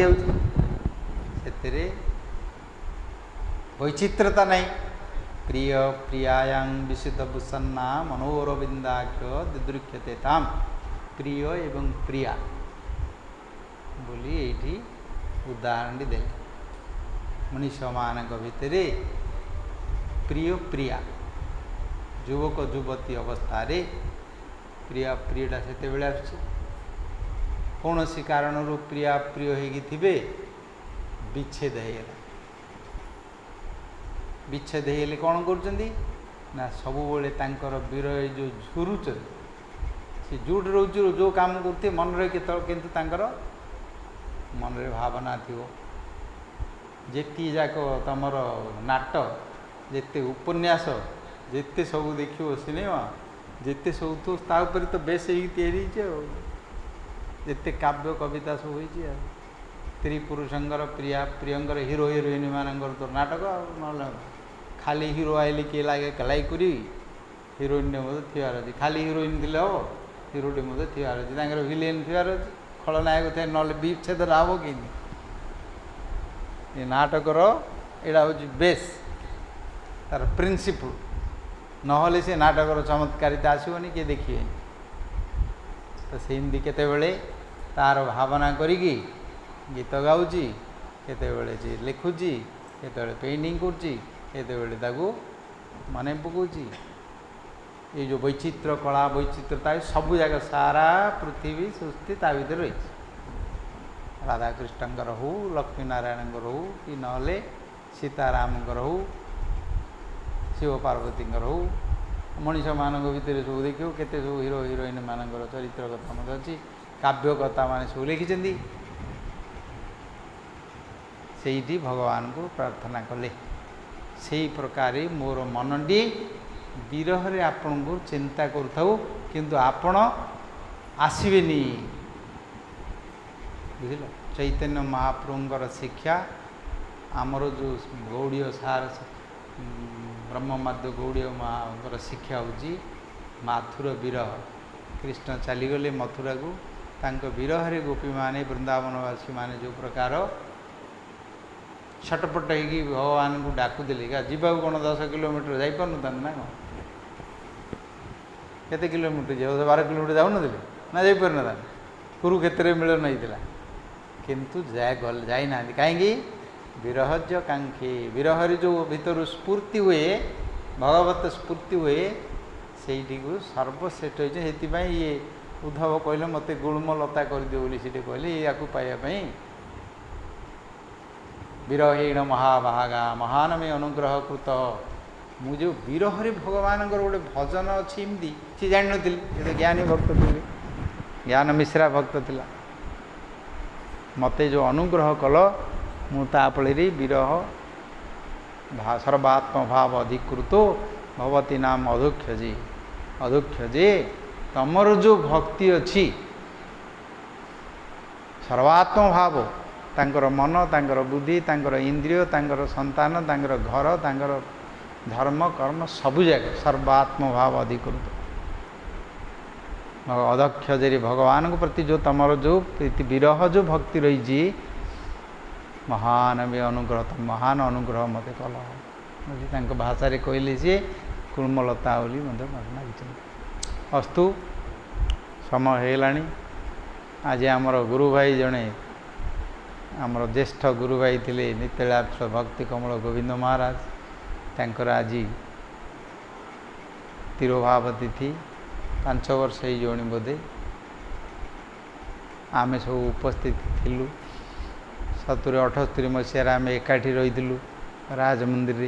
से वैचित्रता नहीं प्रिय प्रियायां विशुद्ध भूषन्ना मनोरविंदाक्ष दिदृक्ष्यते ताम प्रिय एवं प्रिया बोली ये उदाहरण दे मनीष मान भितर प्रिय प्रिया युवक युवती अवस्था प्रिया प्रियटा से कौन सी कारण प्रिया प्रिय होते विच्छेद होगा विच्छेद होले कौन कर सबुबले विरह जो झुरुच से जोट रोज जो काम करते मन रही किंतु मन रे भावना थी जेती जाक तमर नाटक जेते उपन्यास जेते सब देखो सिनेमा जेते सब तो तो बेस तैयारी जेते काव्य कविता सब हो स्त्री पुरुषंकर प्रिया प्रियंकर हिरो हिरोइन मानकर तो नाटक ना खाली हिरो आइले किए लगे कलाई करी हिरोइन थीवार अच्छे खाली हिरोइन थे हम हिरोटे थीवार अच्छे विलेन थीवार अच्छे खलनायक थे ना विच्छेद हम कि नाटकर यहाँ हूँ बेस तार प्रिंसिपल नहले से नाटकर चमत्कारिता आसबनी किए देखिए तो सेमती केतबेले तार भावना करी गीत गाँची केतबेले जे लिखुची केतबेले पेंटिंग करुच्ची केतबेले मन पकाउची ये जो वैचित्र कला वैचित्रता सब जगह सारा पृथ्वी सृष्टि ता भीतर रही राधाकृष्ण हो लक्ष्मी नारायण हो कि नहले सीताराम हो शिव पार्वती हो मनीष मान भितर सब देखो केते सब हिरो हिरोइन मान चरित्र कथा मत अच्छी काव्य कथा मान सब लिखिं से भगवान को प्रार्थना कले से प्रकार मोर मनटी विरह रे आपण को चिंता करूँ किंतु आपण आसबेनी बुझल चैतन्य महाप्रभुंर शिक्षा आमर जो गौड़ीय सार ब्रह्ममाद्य गौड़ीय माँ शिक्षा हूँ माथुर विरह कृष्ण चलीगले मथुरा को तांको विरह रे गोपी माने वृंदावनवासी माने जो प्रकार छटपट हो भगवान को डाकुदेले जीवा कौन 10 किलोमीटर जापार ना कौन केते किलोमीटर जाओ 12 किलोमीटर जाऊन ना जापार ना कुरुक्षेत्र मिलन होता किंतु जाना कहीं विरहज कांक्षी विरह जो भीतर स्फूर्ति हुए भगवत स्फूर्ति हुए से सर्वश्रेष्ठ होती ये उद्धव कहले मत गुणमलता कर दियो बोली से कहले या पाइबापी विरहेण महाभागा महान में अनुग्रह कृत मुझे विरह रे भगवान गोटे भजन अच्छी एमती सी जान नी तो ज्ञानी भक्त थे ज्ञान मिश्रा भक्त थिला मते जो अनुग्रह कल मुताफल विरह सर्वात्म भाव अधिकृतो भवती नाम अधुक्ष जे तमर जो भक्ति अच्छी सर्वात्म भाव तांकर मन तांकर बुद्धि तांकर इंद्रिय तांकर संतान तांकर घर तांकर धर्म कर्म सबु जगह सर्वात्म भाव अधिकृत अदक्ष जे भगवान को प्रति जो तुम जो प्रीति विरह जो भक्ति रही महान भी अनुग्रह तुम महान अनुग्रह मत कल भाषा कहले सी कुर्मलता बोली मागिं अस्तु समय होगलानी आज आमर गुरु भाई जड़े आमर ज्येष्ठ गुरु भाई थे नित्यलाक्ष भक्ति कमल गोविंद महाराज तांकर आज तिरोभाव तिथि 5 वर्ष होनी बोधे आमे सब उपस्थित थिलु 70-78 मसीह आम एकाठी रही राजमंदिर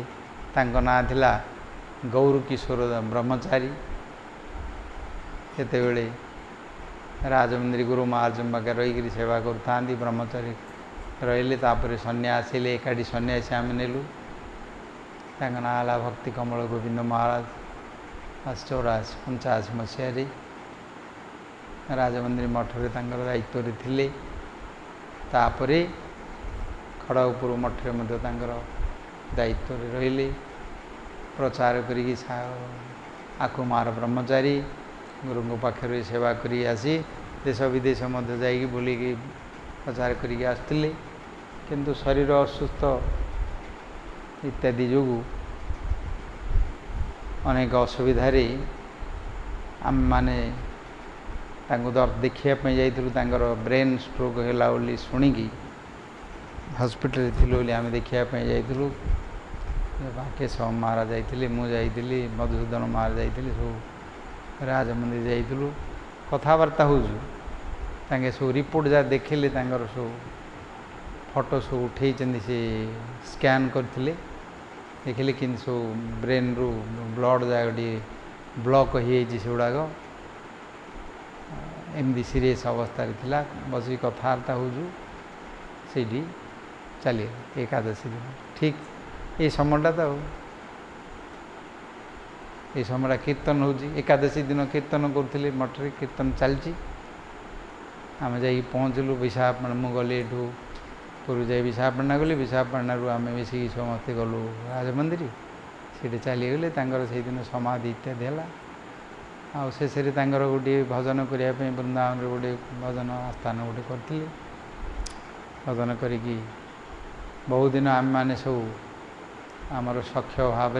तांको ना थिला गौर किशोर ब्रह्मचारी सेतेबेले राजमंदिर गुरु महाराज पाखे रही सेवा करुता ब्रह्मचारी रहिले तापर सन्यासी एकाठी सन्यासी आम नेलु ना भक्ति कमल गोविंद महाराज 84-85 मसीह राजमंदिर मठरे दायित्व थे तापर खड़गपुर मठरे दायित्व रहिले प्रचार करी आकुमार ब्रह्मचारी गुरु पाखे सेवा करी आसी देश विदेश जाइए बुलिकी प्रचार करी आसते किंतु शरीर असुस्थ इत्यादि जो अनेक असुविधार आम माने देखापी जाइलु ब्रेन स्ट्रोक है शुणिकी हॉस्पिटल थी आम देखापी जाइलु राकेश महाराज जाइए मुझे मधुसूदन महाराज जाइए सब राजमंदिर जाइलु कथबार्ता हो सब रिपोर्ट जहाँ देखिले सब फोटो सब उठे से स्कैन करते देखिले कि सब ब्रेन रु ब्लड जाए ब्लॉक हो गुड़ाक एमती सीरीयस अवस्था थिला बस कथबार्ता हो चली एकादशी दिन ठीक ये समयटा तो ये समय कीर्तन हो एकादशी दिन कीर्तन करुले मठरे कीर्तन चलती आम जा पहुँचलु विशाखापाटना मुझे गली पूर्व जाए विशाखापाटना गली विशाखापाटना आम मिसिकी समस्ते गलु राजमंदिर सीटे चलीगले से दिन समाधि इत्यादि है आशेष गोटे भजन करने वृंदावन गोटे भजन आस्थान गोटे करते भजन करी बहुत दिन आम मैंने सब आमर सख्य भाव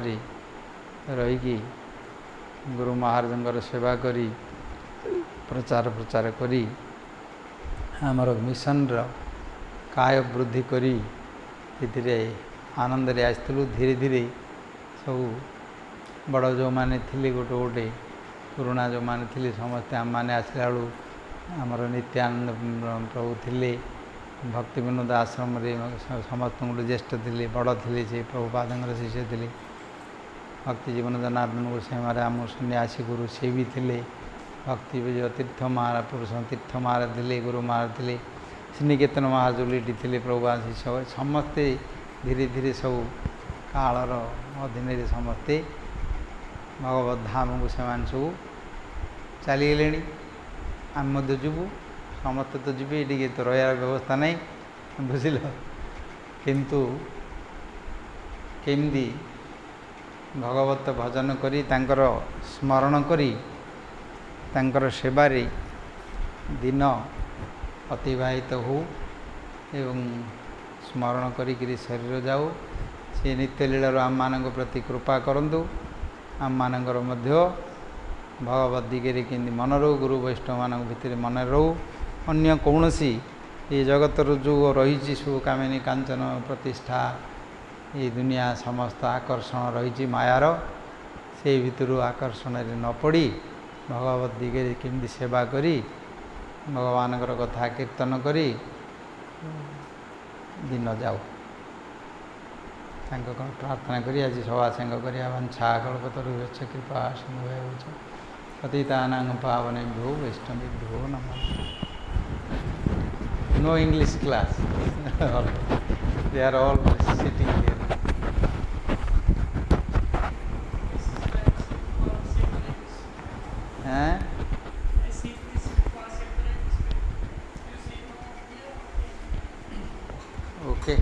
रहीकि गुरु महाराज सेवा करी प्रचार प्रचार करी आमर मिशन काय वृद्धि करी आनंद आसलु धीरे धीरे सब बड़ जो मैंने थिले गोटे गोटे पुराणा जो मैंने थिले समस्ते आम मैंने आसला बेलू आमर नित्यानंद प्रभु थिले भक्ति विनोद आश्रम समस्त गोटे ज्येष्ठ थे बड़ थे से प्रभुपाद शिष्य थे भक्ति जीवन जनार्दन गोस्वामी आम सन्यासी गुरु से भी थे भक्ति विजय तीर्थ महाराज पुरुष तीर्थ महाराज थे गुरु महाराज थे श्रीनिकेतन महाराज लेटी थे प्रभुपाद शिष्य समस्ते धीरे धीरे सब कालर अधीन समस्ते भगवत धाम को से सब चलीगले आम जीवु समस्ते तो जी ये तो रहार व्यवस्था नहीं बुझल किंतु केमती भगवत भजन करी तांकर स्मरण करी तांकर सेवारे दिन अतिवाहित हो एवं स्मरण करी शरीर जाओ से नित्य लीलार आम मान प्रति कृपा करंतु आम मानकर मध्य भगवत दिगरे कि मन रो गुरु वैष्णव मान भितर मन रो अन्य कौन सी ये जगतर जो रही सब कामिनी कांचन प्रतिष्ठा ये दुनिया समस्त आकर्षण रही मायार से भितर आकर्षण न पड़ी भगवत दिगरे केमती सेवा करी भगवान कथा कीर्तन करी दिन जाओ प्रार्थना करी आज सभा संग करिया वंशा कल्पतरुभ्यश्च कृपा सिंधुभ्यश्च पतितानां पावनेभ्यो वैष्णवेभ्यो नमः। No English class. They are all sitting here. Okay.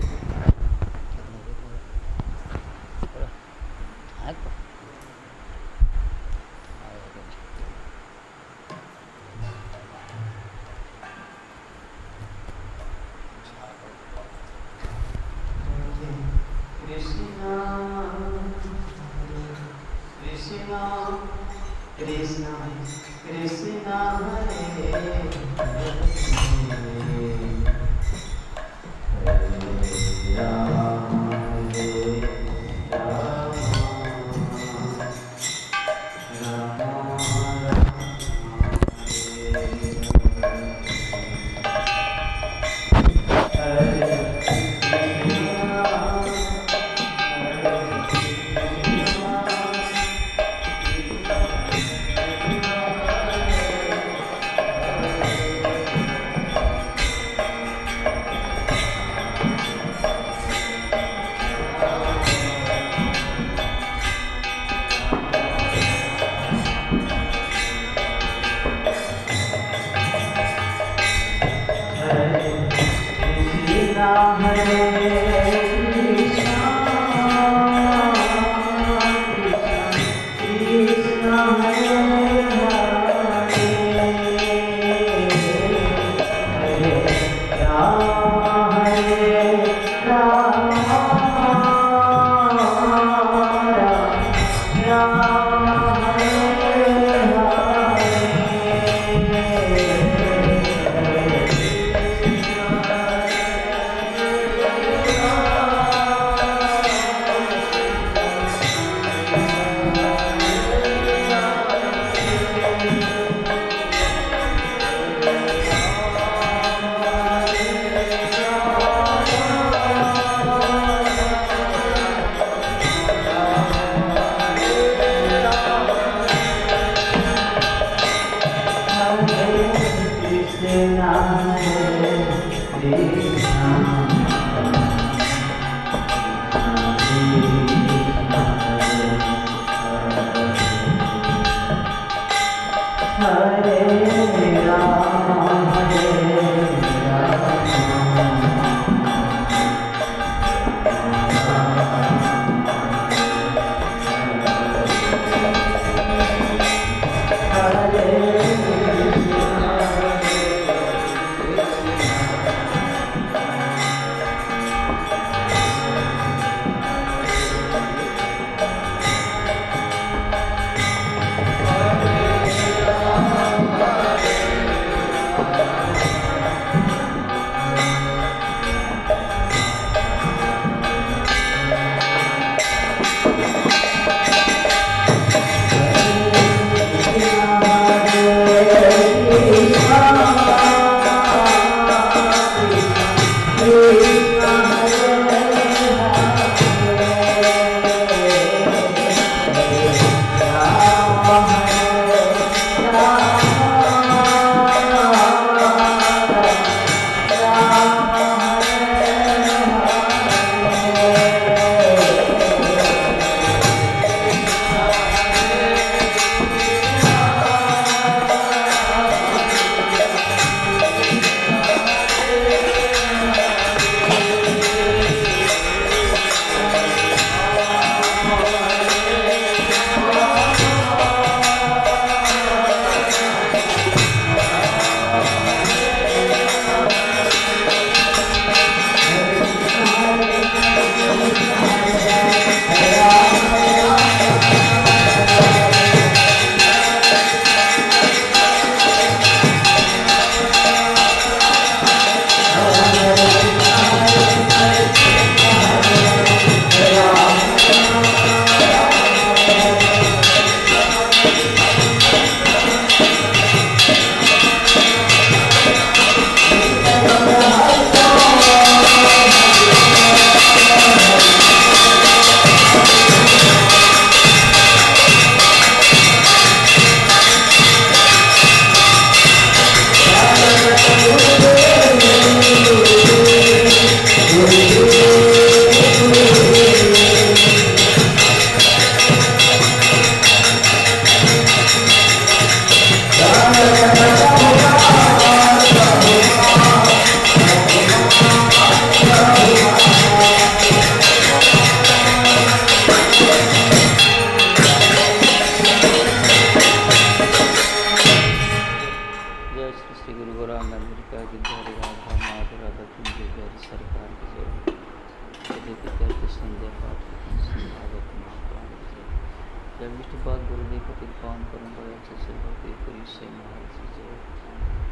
Hare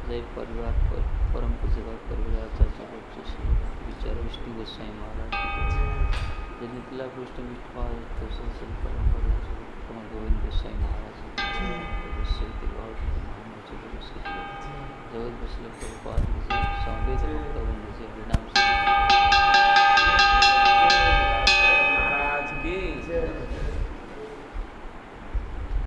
जय परिवार पर परम पूज्यपाद परिवाराचार्य विचार विष्णु गोस्वामी महाराज जनितला पृष्ठ विष्णुपाद परंपरा गोविंद गोस्वामी महाराज जगत बसले प्रभुपाद स्वामी हरिनाम